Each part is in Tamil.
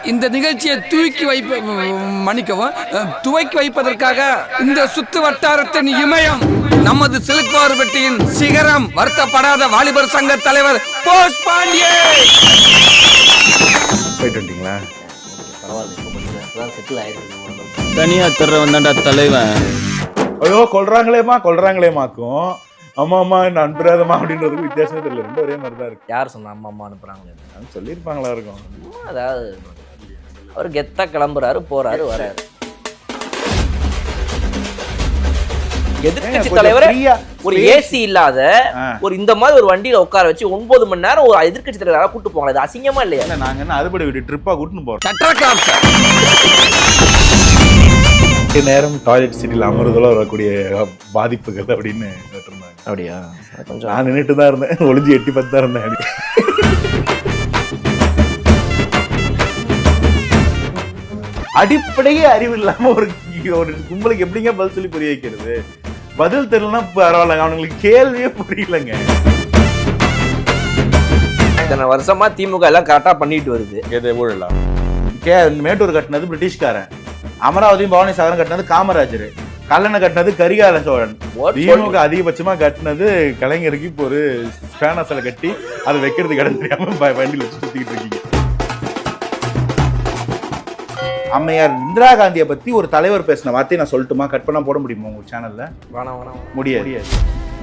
இந்த நிகழ்ச்சியை துவக்கி வைப்பதற்காக இந்த சுத்து வட்டாரத்தின் இமயம் நமது சிலுக்குவார்பட்டியின் சிகரம் வருத்தப்படாத வாலிபர் சங்க தலைவர் போஸ் பாண்டியே. போயிட்டு வந்துட்டீங்களா? தனியா தர்றவன் தான்டா தலைவன். ஐயோ கொல்றாங்களேமாக்கும் அம்மா என்ன அனுப்புறாதம்மா அப்படின்றதுக்கு வித்தியாசமே தெரியல. ரெண்டும் ஒரே மாதிரி தான் இருக்கு. யார் சொன்னா அம்மா அனுப்புறாங்க சொல்லியிருப்பாங்களா இருக்கும். அதாவது அவர் கெத்தா கிளம்புறாரு, போறாரு, வராரு. எதிர்கட்சி தலைவர் ஒரு ஏசி இல்லாத ஒரு இந்த மாதிரி ஒரு வண்டியில உட்கார வச்சு 9 மணி நேரம் ஒரு எதிர்கட்சி தலைவராக கூட்டு போவாங்க. அது அசிங்கமா இல்லையா? நாங்க என்ன அறுபடை விட்டு ட்ரிப்பா கூட்டின்னு போறோம். நேரம் டாய்லெட் சீட்டில் அமர்றதுல வரக்கூடிய பாதிப்புகள் அப்படின்னு கேட்டிருந்தாங்க. அப்படியா? கொஞ்சம் நான் நின்றுட்டு தான் இருந்தேன், ஒளிஞ்சு எட்டி பார்த்து தான் இருந்தேன். அடிப்படையே அறிவு இல்லாம ஒரு கும்பலுக்கு எப்படிங்க பதில் சொல்லி புரிய வைக்கிறது? பதில் தெரியலன்னா பரவாயில்ல, அவனுங்களுக்கு கேள்வியே புரியலங்க. இத்தனை வருஷமா திமுக எல்லாம் கரெக்டா பண்ணிட்டு வருது. எது ஊழலாம்? மேட்டூர் கட்டினது பிரிட்டிஷ்காரன், அமராவதியும் பவானி சாகரம் கட்டினது காமராஜர், கல்லணை கட்டினது கரிகால சோழன். திமுக அதிகபட்சமா கட்டினது கலைஞருக்கு இப்போ ஒரு பேனஸில் கட்டி அதை வைக்கிறது இடம் தெரியாம வண்டியில் வச்சு சுத்திக்கிட்டு இருக்கீங்க. அம்மையார் இந்திரா காந்தியை பத்தி ஒரு தலைவர் பேசின வார்த்தையை நான் சொல்லட்டுமா? கட் பண்ணா போட முடியுமா உங்க சேனல்ல? முடியாது.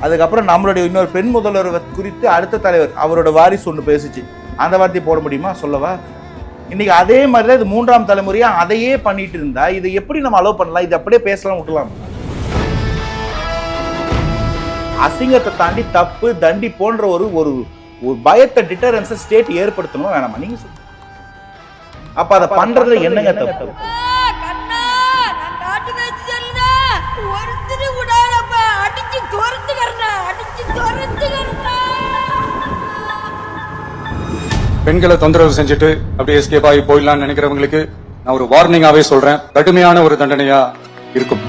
அதுக்கப்புறம் நம்மளுடைய இன்னொரு பெண் முதல்வர் குறித்து அடுத்த தலைவர் அவரோட வாரிசு ஒன்று பேசிச்சு, அந்த வார்த்தையை போட முடியுமா? சொல்லவா? இன்னைக்கு அதே மாதிரி தான் இது 3ஆம் தலைமுறையா அதையே பண்ணிட்டு இருந்தா இதை எப்படி நம்ம அலோவ் பண்ணலாம்? இது அப்படியே பேசலாம், விட்டுலாம். அசிங்கத்தை தாண்டி தப்பு தண்டி போன்ற ஒரு பயத்தை டிட்டரன்ஸை ஸ்டேட் ஏற்படுத்தணும் வேணாமா? நீங்க சொல்லுங்க. அப்ப அதை பண்றதுல என்னங்க தப்பு? பெண்களை தொந்தரவு செஞ்சுட்டு அப்படியே எஸ்கேப் ஆகி போயிடலாம்னு நினைக்கிறவங்களுக்கு நான் ஒரு வார்னிங்காவே சொல்றேன், கடுமையான ஒரு தண்டனையா இருக்கும்.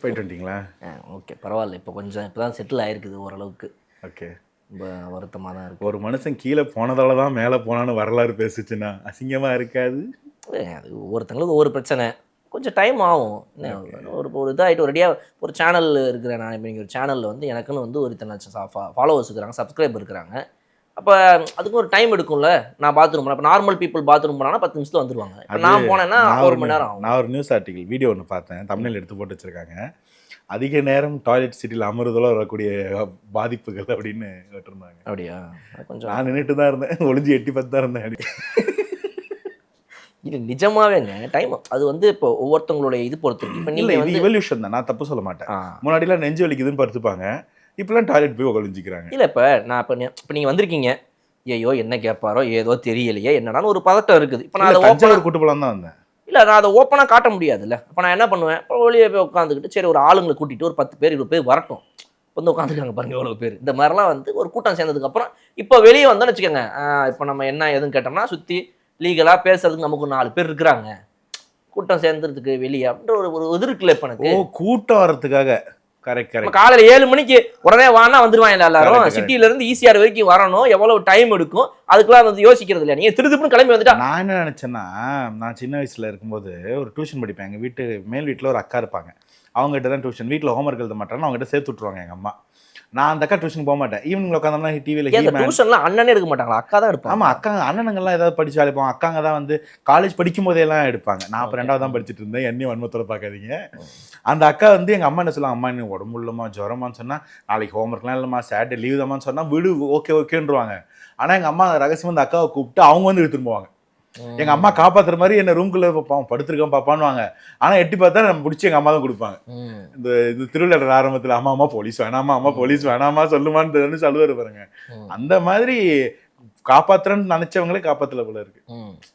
போயிட்டு வந்துட்டீங்களா? ஓகே, பரவாயில்ல. இப்போ கொஞ்சம் இப்போதான் செட்டில் ஆயிருக்குது ஓரளவுக்கு. ஓகே, ரொம்ப வருத்தமாக தான் இருக்கு. ஒரு மனுஷன் கீழே போனதால தான் மேலே போனான்னு வரலாறு பேசுச்சுன்னா அசிங்கமா இருக்காது? அது ஒவ்வொருத்தங்களுக்கு ஒவ்வொரு பிரச்சனை, கொஞ்சம் டைம் ஆகும். ஒரு இதாகிட்டு ஒரு ரெடியாக ஒரு சேனல் இருக்கிறேன் நான். இப்போ நீங்கள் ஒரு சேனலில் வந்து எனக்குன்னு வந்து ஒரு இத்தனை ஃபாலோவர்ஸ் இருக்கிறாங்க, சப்ஸ்கிரைபர் இருக்கிறாங்க. அப்போ அதுக்கு ஒரு டைம் எடுக்கும்ல. நான் பாத்ரூம் போனேன், இப்போ நார்மல் பீப்புள் பாத்ரூம் போனாங்கன்னா 10 நிமிஷத்தில் வந்துருவாங்க. இப்போ நான் போனேன்னா 1 மணி நேரம் ஆகும். நான் ஒரு நியூஸ் ஆர்டிகல் வீடியோ ஒன்று பார்த்தேன், தமிழில் எடுத்து போட்டு வச்சிருக்காங்க. அதிக நேரம் டாய்லெட் சீட்டில் அமர்றதுல வரக்கூடிய பாதிப்புகள் அப்படின்னு கேட்டிருந்தாங்க. அப்படியா? கொஞ்சம் நான் நின்றுட்டு தான் இருந்தேன், ஒளிஞ்சு எட்டி பார்த்து தான் இருந்தேன். இது நிஜமாவேங்க டைம். அது வந்து இப்போ ஒவ்வொருத்தவங்களுடைய இது பொறுத்து. இப்போ நீங்கள் வந்து இவல்யூஷன் தான், நான் தப்பு சொல்ல மாட்டேன். முன்னாடிலாம் நெஞ்சு வலிக்குதுன்னு படுத்துப்பாங்க, இப்பெல்லாம் டாய்லெட் போய் ஒளிஞ்சிக்கிறாங்க. இல்லை இப்போ நான் இப்போ நீங்கள் வந்திருக்கீங்க, ஐயோ என்ன கேட்பாரோ ஏதோ தெரியலையே என்னடான்னு ஒரு பதட்டம் இருக்குது. இப்போ நான் தஞ்சாவூர் கூட்டு போலாம் தான் வந்தேன். இல்லை, நான் அதை ஓப்பனாக காட்ட முடியாதுல்ல. இப்போ நான் என்ன பண்ணுவேன், இப்போ வெளியே போய் உட்காந்துக்கிட்டு சரி ஒரு ஆளுங்களை கூட்டிகிட்டு ஒரு 10 பேர் 20 பேர் வரட்டும், வந்து உட்காந்துருக்காங்க பாருங்க எவ்வளோ பேர். இந்த மாதிரிலாம் வந்து ஒரு கூட்டம் சேர்ந்ததுக்கப்புறம் இப்போ வெளியே வந்தோன்னு வச்சுக்கோங்க, இப்போ நம்ம என்ன எதுன்னு கேட்டோம்னா சுற்றி லீகலாக பேசுறதுக்கு நமக்கு 4 பேர் இருக்கிறாங்க, கூட்டம் சேர்ந்துறதுக்கு வெளியே அப்படின்ற ஒரு இது இருக்குல்ல. இப்போ எனக்கு கூட்டம் வர்றதுக்காக கரெக்ட். காலையில் 7 மணிக்கு உடனே வானா வந்துருவாங்க எல்லாரும். சிட்டில இருந்து ஈசிஆர் வரைக்கும் வரணும், எவ்வளவு டைம் எடுக்கும், அதுக்கெல்லாம் வந்து யோசிக்கிறது இல்லையா? நீங்க திருதுப்புன்னு கிளம்பி வந்துட்டா. நான் என்ன நினைச்சேன்னா, நான் சின்ன வயசுல இருக்கும்போது ஒரு டியூஷன் படிப்பேன். எங்க வீட்டு மேல் வீட்டில் ஒரு அக்கா இருப்பாங்க, அவங்ககிட்ட தான் டியூஷன். வீட்டில் ஹோம்ஒர்க் எழுத மாட்டாங்க, அவங்ககிட்ட சேர்த்து விட்டுருவாங்க எங்க அம்மா. நான் அந்த அக்கா டியூஷன் போக மாட்டேன். ஈவினிங் உட்காந்தோம்னா டிவியில் டியூஷன்லாம் அண்ணனே எடுக்க மாட்டாங்களா? அக்கா தான் எடுப்பாங்க. ஆமாம், அக்கா அண்ணனுங்கெல்லாம் ஏதாவது படிச்சு அழைப்போம். அக்காங்க தான் வந்து காலேஜ் படிக்கும் போதெல்லாம் எடுப்பாங்க. நான் அப்போ 2வது தான் படிச்சுட்டு இருந்தேன், என்னையும் வன்மத்தோட பார்க்காதீங்க. அந்த அக்கா வந்து எங்கள் அம்மா என்ன சொல்லுவாங்க, அம்மா இன்னும் உடம்பு இல்லைம்மா ஜுரமான்னு சொன்னால், நாளைக்கு ஹோம்ஒர்க்லாம் இல்லைம்மா சாட்டர்டே லீவ் தாம்மான்னு சொன்னால் விடு ஓகேன்றுவாங்க. ஆனால் எங்கள் அம்மா ரகசியம் வந்து அக்காவை கூப்பிட்டு அவங்க வந்து எடுத்துட்டு போவாங்க. எங்க அம்மா காப்பாத்துற மாதிரி என்ன ரூம்குள்ள படுத்திருக்கேன் பாப்பான்னுவாங்க. ஆனா எட்டி பார்த்தா நம்ம பிடிச்சி எங்க அம்மா தான் கொடுப்பாங்க. இது திருவிழா ஆரம்பத்துல அம்மா போலீஸ் வேணாமா, அம்மா போலீஸ் வேணாமா சொல்லுமான்னு சொல்லுவாரு பாருங்க. அந்த மாதிரி காப்பாத்துறேன்னு நினைச்சவங்களே காப்பாத்துல போல இருக்கு.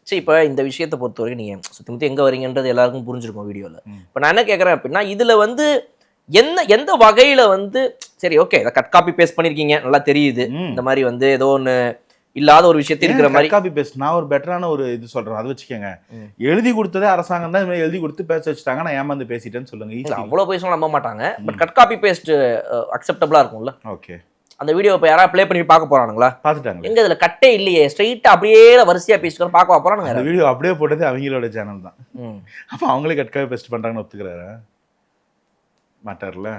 சரி, இப்போ இந்த விஷயத்தை பொறுத்த வரைக்கும் நீங்க சுத்தி முத்தி எங்க வரீங்கன்றது எல்லாருக்கும் புரிஞ்சிருக்கும் வீடியோல. இப்போ நான் என்ன கேட்கறேன் அப்படின்னா, இதுல வந்து எந்த வகையில வந்து சரி ஓகே இதை கட் காப்பி பேஸ்ட் பண்ணிருக்கீங்க, நல்லா தெரியுது. இந்த மாதிரி வந்து ஏதோ ஒன்று இல்லாத ஒரு விஷயத்தை இருக்கிற மாதிரி. Copy paste. நான் ஒரு பெட்டரான ஒரு இது சொல்றேன், அதை வச்சுக்கோங்க. எழுதி கொடுத்ததே அரசாங்கம் தான், எழுதி கொடுத்து பேச வச்சுட்டாங்க, நான் ஏமாந்து பேசிட்டேன்னு சொல்லுங்க. அவ்வளவு போய் சொன்னா நம்ப மாட்டாங்க. பட் கட் காப்பி பேஸ்ட் அக்செப்டபிளா இருக்கும்ல. ஓகே, அந்த வீடியோ இப்போ யாராவது ப்ளே பண்ணி பார்க்க போறானுங்களா? பார்த்துட்டாங்க. எங்க இதுல கட்டே இல்லையே, ஸ்ட்ரைட்டா அப்படியே வரிசையா பேசிட்டு பார்க்க போறானுங்க. அந்த வீடியோ அப்படியே போட்டது அவங்களோட சேனல் தான். அப்போ அவங்களே கட் காப்பி பேஸ்ட் பண்றாங்கன்னு ஒத்துக்கிறாரா மாட்டார்ல?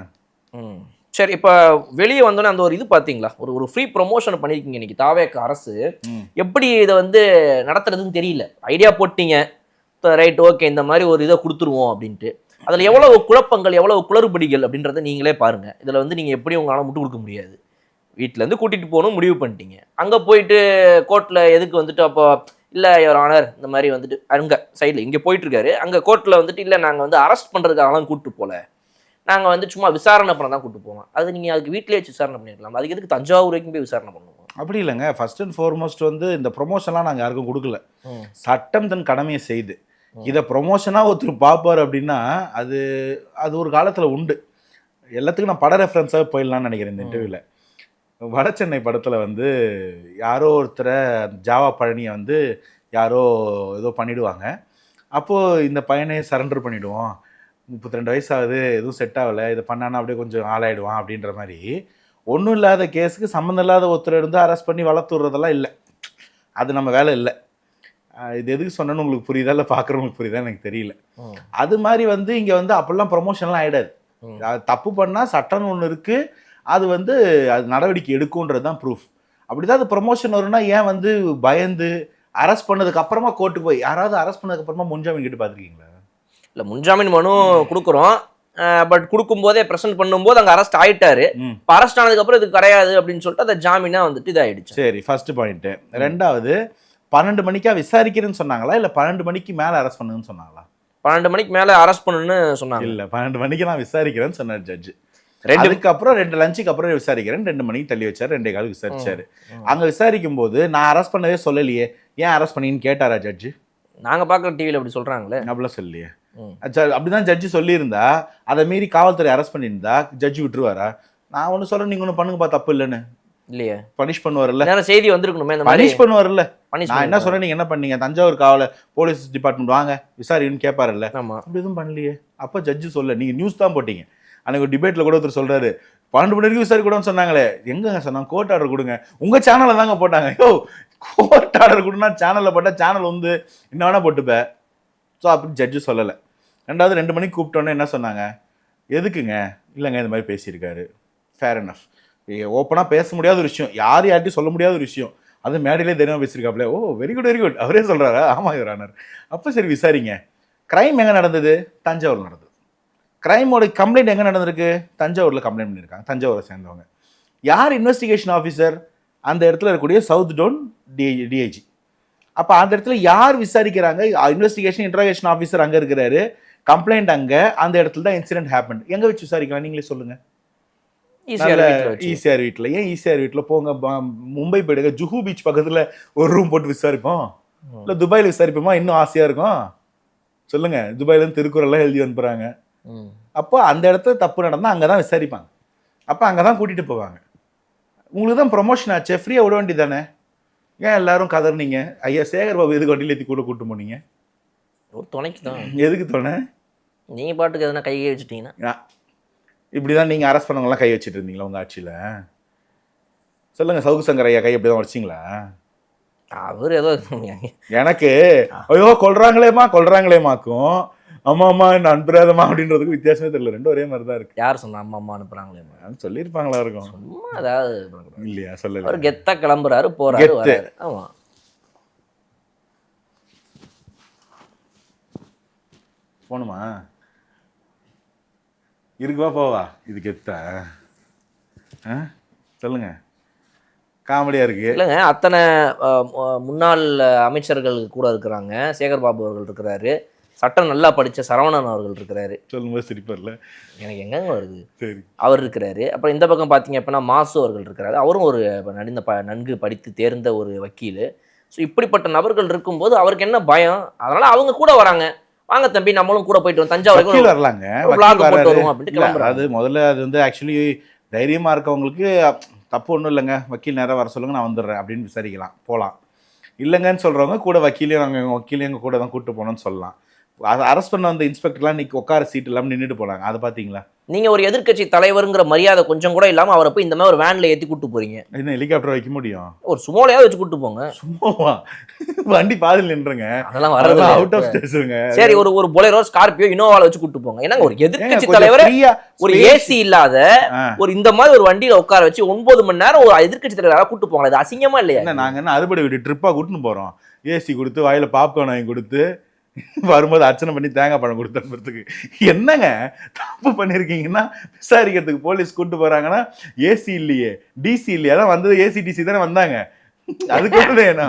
சரி, இப்போ வெளியே வந்தோன்னே அந்த ஒரு இது பார்த்தீங்களா, ஒரு ஃப்ரீ ப்ரொமோஷன் பண்ணியிருக்கீங்க இன்னைக்கு தாவேக அரசு. எப்படி இதை வந்து நடத்துறதுன்னு தெரியல. ஐடியா போட்டீங்க, ரைட் ஓகே இந்த மாதிரி ஒரு இதை கொடுத்துருவோம் அப்படின்ட்டு. அதில் எவ்வளவு குழப்பங்கள், எவ்வளவு குளறுபடிகள் அப்படின்றத நீங்களே பாருங்க. இதில் வந்து நீங்கள் எப்படி உங்களால் முட்டு கொடுக்க முடியாது. வீட்டிலேருந்து கூட்டிகிட்டு போகணும் முடிவு பண்ணிட்டீங்க. அங்கே போயிட்டு கோர்ட்டில் எதுக்கு வந்துட்டு அப்போ இல்லை யுவர் ஆனர் இந்த மாதிரி வந்துட்டு அங்கே சைடில் இங்கே போயிட்டுருக்காரு, அங்கே கோர்ட்டில் வந்துட்டு இல்லை நாங்கள் வந்து அரெஸ்ட் பண்ணுறதுக்காகலாம் கூப்பிட்டு போகல, நாங்கள் வந்து சும்மா விசாரணை பண்ண தான் கூப்பிட்டு போவோம். அது நீங்கள் அதுக்கு வீட்டிலே வச்சு விசாரணை பண்ணிருக்கலாம். அதுக்கு எதுக்கு தஞ்சாவூர் வரைக்கும் போய் விசாரணை பண்ணுவோம்? அப்படி இல்லைங்க. ஃபர்ஸ்ட் அண்ட் ஃபார்மோஸ்ட் வந்து இந்த ப்ரொமோஷன்லாம் நாங்கள் யாருக்கும் கொடுக்கல. சட்டம் தன் கடமையை செய்து இதை ப்ரொமோஷனாக ஒருத்தர் பார்ப்பார் அப்படின்னா அது அது ஒரு காலத்தில் உண்டு. எல்லாத்துக்கும் நான் பட ரெஃபரன்ஸாக போயிடலான்னு நினைக்கிறேன். இந்த இன்டர்வியூவில் வட சென்னை படத்தில் வந்து யாரோ ஒருத்தரை ஜாவா பழனியை வந்து யாரோ ஏதோ பண்ணிவிடுவாங்க. அப்போது இந்த பையனை சரண்டர் பண்ணிவிடுவோம், 32 வயசு ஆகுது, எதுவும் செட் ஆகலை, இதை பண்ணானா அப்படியே கொஞ்சம் ஆளாயிடுவான் அப்படின்ற மாதிரி ஒன்றும் இல்லாத கேஸுக்கு சம்மந்தம் இல்லாத ஒருத்தர் இருந்து அரெஸ்ட் பண்ணி வளர்த்து விடுறதெல்லாம் இல்லை. அது நம்ம வேலை இல்லை. இது எதுக்கு சொன்னேன்னு உங்களுக்கு புரியுதா இல்லை பார்க்குறவங்களுக்கு புரியுதா எனக்கு தெரியல. அது மாதிரி வந்து இங்கே வந்து அப்படிலாம் ப்ரொமோஷன்லாம் ஆகிடாது. தப்பு பண்ணால் சட்டம்னு ஒன்று இருக்குது, அது வந்து அது நடவடிக்கை எடுக்கும்ன்றது தான் ப்ரூஃப். அப்படி தான் அது ப்ரொமோஷன் வரும்னா ஏன் வந்து பயந்து அரெஸ்ட் பண்ணதுக்கு அப்புறமா கோர்ட்டுக்கு போய் யாராவது அரெஸ்ட் பண்ணதுக்கப்புறமா முன்ஜாமீன் கேட்டு பார்த்துருக்கீங்களா? இல்லை, முன்ஜாமீன் மனு கொடுக்குறோம், பட் கொடுக்கும்போதே ப்ரெசென்ட் பண்ணும்போது அங்கே அரெஸ்ட் ஆகிட்டாரு. இப்போ அரெஸ்ட் ஆனதுக்கப்புறம் இது கிடையாது அப்படின்னு சொல்லிட்டு அந்த ஜாமீனாக வந்துட்டு இதாகிடுச்சு. சரி, ஃபர்ஸ்ட் பாயிண்ட்டு. ரெண்டாவது 12 மணிக்கா விசாரிக்கிறேன்னு சொன்னாங்களா இல்லை 12 மணிக்கு மேலே அரெஸ்ட் பண்ணுன்னு சொன்னாங்களா? 12 மணிக்கு மேலே அரெஸ்ட் பண்ணுன்னு சொன்னாங்க. இல்லை, 12 மணிக்கு நான் விசாரிக்கிறேன்னு சொன்னார் ஜட்ஜு. அதுக்கப்புறம் 2 லஞ்சுக்கு அப்புறம் விசாரிக்கிறேன், 2 மணிக்கு தள்ளி வச்சார், 2:15 விசாரிச்சாரு. அங்கே விசாரிக்கும் போது நான் அரெஸ்ட் பண்ணவே சொல்லலையே, ஏன் அரெஸ்ட் பண்ணின்னு கேட்டாரா ஜட்ஜு? நாங்கள் பார்க்குற டிவியில் அப்படி சொல்கிறாங்களே. அப்படிலாம் சொல்லலையே. அப்படிதான் ஜட்ஜு சொல்லியிருந்தா அதை மீறி காவல்துறை அரெஸ்ட் பண்ணியிருந்தா ஜட்ஜு விட்டுருவாரா? நான் ஒன்று சொல்கிறேன், நீங்கள் ஒன்று பண்ணுங்கப்பா, தப்பு இல்லைன்னு இல்லையே பனிஷ் பண்ணுவார்ல. செய்தி வந்திருக்கணுமே, பனிஷ் பண்ணுவார்ல. நான் என்ன சொல்றேன், நீங்க என்ன பண்ணீங்க, தஞ்சாவூர் காவல போலீஸ் டிபார்ட்மெண்ட் வாங்க விசாரின்னு கேட்பாருல்ல. அப்படி எதுவும் பண்ணலையே. அப்போ ஜட்ஜு சொல்ல, நீங்க நியூஸ் தான் போட்டீங்க. அன்னைக்கு ஒரு டிபேட்ல கூட ஒருத்தர் சொல்றாரு 12 மணி வரைக்கும் விசாரிக்க கூடன்னு சொன்னாங்களே. எங்கங்க சொன்னாங்க, கோர்ட் ஆர்டர் கொடுங்க. உங்க சேனல்ல தாங்க போட்டாங்க. யோ, கோர்ட் ஆர்டர் கொடுனா சேனல்ல போட்டா சேனல் வந்து என்ன வேணா போட்டுப்ப. ஸோ அப்படி ஜட்ஜு சொல்லலை. ரெண்டாவது 2 மணிக்கு கூப்பிட்டோன்னே என்ன சொன்னாங்க, எதுக்குங்க, இல்லைங்க இந்த மாதிரி பேசியிருக்காரு, ஃபேர் எனஃப். ஓப்பனாக பேச முடியாத ஒரு விஷயம், யார்ட்டையும் சொல்ல முடியாத ஒரு விஷயம், அது மேடையிலே தைரியமாக பேசியிருக்காப்ல. ஓ வெரி குட் வெரி குட், அவரே சொல்கிறாரா? ஆமாம் யுவர் ஆனர். அப்போ சரி விசாரிங்க. க்ரைம் எங்கே நடந்தது? தஞ்சாவூர் நடந்தது. க்ரைமோட கம்ப்ளைண்ட் எங்கே நடந்திருக்கு? தஞ்சாவூரில் கம்ப்ளைண்ட் பண்ணியிருக்காங்க, தஞ்சாவூரை சேர்ந்தவங்க. யார் இன்வெஸ்டிகேஷன் ஆஃபீஸர்? அந்த இடத்துல இருக்கக்கூடிய சவுத் டோன் டிஐஜி. அப்போ அந்த இடத்துல யார் விசாரிக்கிறாங்க? இன்வெஸ்டிகேஷன் இன்ட்ராகேஷன் ஆஃபீஸர் அங்கே இருக்கிறாரு, கம்ப்ளைண்ட் அங்கே, அந்த இடத்துல தான் இன்சிடென்ட் ஹேப்பன். எங்கே வச்சு விசாரிக்கலாம் நீங்களே சொல்லுங்கள்? ஈசிஆர் வீட்டில். ஏன் ஈசிஆர் வீட்டில் போங்க, மும்பை போயிடுங்க, ஜுஹூ பீச் பக்கத்தில் ஒரு ரூம் போட்டு விசாரிப்போம். இல்லை துபாயில் விசாரிப்போமா, இன்னும் ஆசையாக இருக்கும் சொல்லுங்க. துபாயிலேருந்து திருக்குறள்லாம் எழுதி அனுப்புகிறாங்க. அப்போ அந்த இடத்துல தப்பு நடந்தால் அங்கே தான் விசாரிப்பாங்க. அப்போ அங்கே தான் கூட்டிகிட்டு போவாங்க. உங்களுக்கு தான் ப்ரொமோஷன் ஆச்சு, ஃப்ரீயாக விட வேண்டியது தானே. ஏன் எல்லாரும் கதறினீங்க? ஐயா சேகர் பாபு எதுக்கு வண்டியில் ஏற்றி கூட கூப்பிட்டு போனீங்க? ஒரு துணைக்கு தான். எதுக்கு துணை? நீங்கள் பாட்டுக்கு எதனா கையை வச்சுட்டீங்கன்னா இப்படி தான் நீங்கள் அரெஸ்ட் பண்ணவங்களாம் கை வச்சுட்டு இருந்தீங்களா உங்கள் ஆட்சியில்? சொல்லுங்கள், சவுக்கு சங்கர் ஐயா கை எப்படி தான் வச்சிங்களா? அவர் ஏதோ எனக்கு ஐயோ கொள்றாங்களேமாக்கும் அம்மா என்ன அனுப்புறாதம்மா அப்படின்றதுக்கு வித்தியாசமே தெரியல. ரெண்டும் ஒரே மாதிரி தான் இருக்கு. யார் சொன்னா அம்மா அனுப்புறாங்களே? சொல்லியிருப்பாங்களா இருக்கும். சும்மா ஏதாவது இல்லையா? சொல்லல. அவர் கெத்தா கிளம்புறாரு, போறாரு, வராரு. ஆமா, போணுமா? இருக்குவா போவா? இது கெத்தா? சொல்லுங்க, காமெடியா இருக்கு. இல்லைங்க, அத்தனை முன்னாள் அமைச்சர்கள் கூட இருக்கிறாங்க. சேகர் பாபு அவர்கள் இருக்கிறாரு, சட்டம் நல்லா படித்த சரவணன் அவர்கள் இருக்கிறாரு. சொல்லும்போது சிரிப்பர்ல எனக்கு எங்கெங்க வருது. சரி, அவர் இருக்கிறாரு. அப்புறம் இந்த பக்கம் பார்த்தீங்க அப்படின்னா மாசு அவர்கள் இருக்கிறாரு. அவரும் ஒரு நன்கு படித்து தேர்ந்த ஒரு வக்கீல். ஸோ இப்படிப்பட்ட நபர்கள் இருக்கும்போது அவருக்கு என்ன பயம்? அதனால அவங்க கூட வராங்க. வாங்க தம்பி நம்மளும் கூட போயிட்டு தஞ்சாவூர் வரலாங்க. அது முதல்ல அது வந்து ஆக்சுவலி தைரியமா இருக்கவங்களுக்கு தப்பு ஒன்றும் இல்லைங்க, வக்கீல் நேரம் வர சொல்லுங்க, நான் வந்துடுறேன் அப்படின்னு விசாரிக்கலாம், போகலாம். இல்லைங்கன்னு சொல்கிறவங்க கூட வக்கீலையும் நாங்கள் வக்கீலையும் எங்கள் கூட தான் கூப்பிட்டு போனோம்னு சொல்லலாம். அதை அரெஸ்ட் பண்ண வந்த இன்ஸ்பெக்டர்லாம் இன்னைக்கு உட்கார சீட் இல்லாமல் நின்றுட்டு போனாங்க. அதை பார்த்தீங்களா? நீங்க ஒரு எதிர்க்கட்சி தலைவருங்கிற மரியாதை கொஞ்சம் கூட இல்லாம அவரை போய் இந்த மாதிரி ஒரு வேன்ல ஏத்தி கூட்டு போறீங்க. இன்னும் ஹெலிகாப்டர் வைக்க முடியும்? ஒரு சுமோலையாவது வச்சு கூட்டு போங்க. சும்மாவா? வண்டி பாதியில் நின்றுங்க, அதெல்லாம் வரது அவுட் ஆஃப் ஸ்டேஷனுங்க. சரி, ஒரு பொலேரோ ஸ்கார்பியோ இனோவால வச்சு கூட்டு போங்க. ஏன்னா ஒரு எதிர்க்கட்சி தலைவர் ஒரு ஏசி இல்லாத ஒரு இந்த மாதிரி ஒரு வண்டியில உட்கார வச்சு 9 மணி நேரம் ஒரு எதிர்க்கட்சி தலைவராக கூட்டு போங்க. அது அசிங்கமா இல்லையா? நாங்க என்ன அறுபடை வீடு ட்ரிப்பா கூட்டுன்னு போறோம்? ஏசி கொடுத்து வாயில பாப்கார்ன் வாங்கி கொடுத்து வரும்போது அர்ச்சனை பண்ணி தேங்காய் பழம் கொடுத்துறதுக்கு என்னங்க தப்பு பண்ணிருக்கீங்கன்னா விசாரிக்கிறதுக்கு போலீஸ் கூட்டு போறாங்கன்னா ஏசி இல்லையே டிசி இல்லையே, அதான் வந்தது ஏசி டிசி தானே வந்தாங்க. அதுக்கு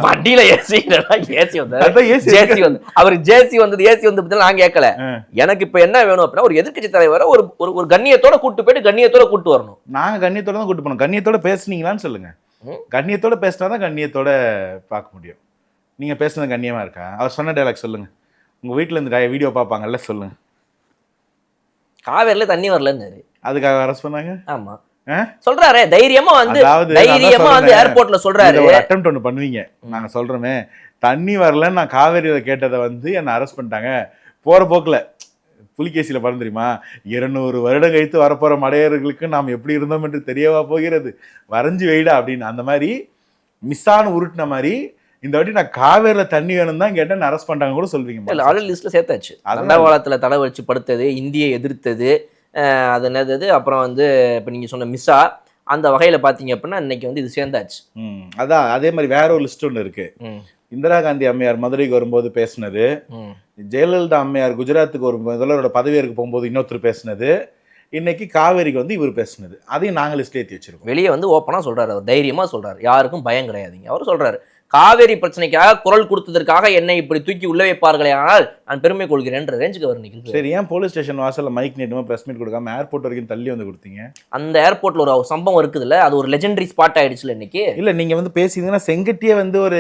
வண்டியில ஏசி வந்து அவர் ஜேசி வந்தது ஏசி வந்து பத்தி நான் கேட்கல. எனக்கு இப்ப என்ன வேணும் அப்படின்னா ஒரு எதிர்க்கட்சி தலைவரை ஒரு கண்ணியத்தோட கூட்டு போயிட்டு கண்ணியத்தோட கூட்டு வரணும். நாங்க கண்ணியத்தோட தான் கூட்டு போனோம். கண்ணியத்தோட பேசுனீங்களான்னு சொல்லுங்க. கண்ணியத்தோட பேசினாதான் கண்ணியத்தோட பார்க்க முடியும். நீங்க பேசுனது கண்ணியமா இருக்கா? அவர் சொன்ன டைலாக் சொல்லுங்க. உங்க வீட்டுல இருந்து வீடியோ பார்ப்பாங்கல்ல, சொல்லுங்க. காவேரில தண்ணி வரலன்னு அதுக்காக அரெஸ்ட் பண்ணாங்க. ஆமா சொல்றாரு, தைரியமா வந்து ஏர்போர்ட்ல சொல்றாரு. ஒரு அட்டெம்ப்ட் ஒண்ணு பண்ணுவீங்க. நாங்க சொல்றோமே தண்ணி வரலன்னு நான் காவேரியில கேட்டதை வந்து என்ன அரெஸ்ட் பண்ணிட்டாங்க. போற போக்குல புலிகேசியில படம் தெரியுமா, 200 வருடம் கழித்து வரப்போற மடையர்களுக்கு நாம் எப்படி இருந்தோம் என்று தெரியவா போகிறது, வரைஞ்சு வெயிடா அப்படின்னு. அந்த மாதிரி மிஸ்ஸானு உருட்டின மாதிரி இந்த வாட்டி நான் காவேரியில தண்ணி வேணும் தான் கேட்டேன், அரெஸ்ட் பண்ணிட்டாங்க கூட சொல்றீங்க. ஆல்ரெடி லிஸ்ட்ல சேர்த்தாச்சு. தண்டவாளத்துல தலை வச்சு படுத்தது, இந்தியை எதிர்த்தது, அது என்னது, அப்புறம் வந்து இப்போ நீங்கள் சொன்ன மிஸ்ஸா, அந்த வகையில் பார்த்தீங்க அப்படின்னா இன்னைக்கு வந்து இது சேர்ந்தாச்சு. அதான் அதே மாதிரி வேற ஒரு லிஸ்ட் ஒன்று இருக்கு. இந்திரா காந்தி அம்மையார் மதுரைக்கு வரும்போது பேசினது, ஜெயலலிதா அம்மையார் குஜராத்துக்கு ஒரு முதல்வரோட பதவியேற்க போகும்போது இன்னொருத்தர் பேசினது, இன்னைக்கு காவேரிக்கு வந்து இவர் பேசினது, அதையும் நாங்கள் லிஸ்ட் ஏற்றி வச்சிருக்கோம். வெளியே வந்து ஓப்பனாக சொல்றாரு, அவர் தைரியமாக சொல்றாரு, யாருக்கும் பயம் கிடையாதுங்க. அவர் சொல்றாரு காவேரி பிரச்சனைக்காக குரல் கொடுத்ததற்காக என்னை இப்படி தூக்கி உள்ள வைப்பார்களே ஆனால் நான் பெருமை கொள்கிறேன்ற ரேஞ்சுக்கு அவர் நிகழ்ச்சி. சரி, ஏன் போலீஸ் ஸ்டேஷன் வாசல்ல மைக் நீட்டுமா பிரஸ் மீட் கொடுக்காம ஏர்போர்ட் வரைக்கும் தள்ளி வந்து கொடுத்தீங்க? அந்த ஏர்போர்ட்ல ஒரு சம்பவம் இருக்குதுல்ல, அது ஒரு லெஜெண்டரி ஸ்பாட் ஆயிடுச்சுல இன்னைக்கு. இல்ல நீங்க வந்து பேசிங்கன்னா செங்கட்டியே வந்து ஒரு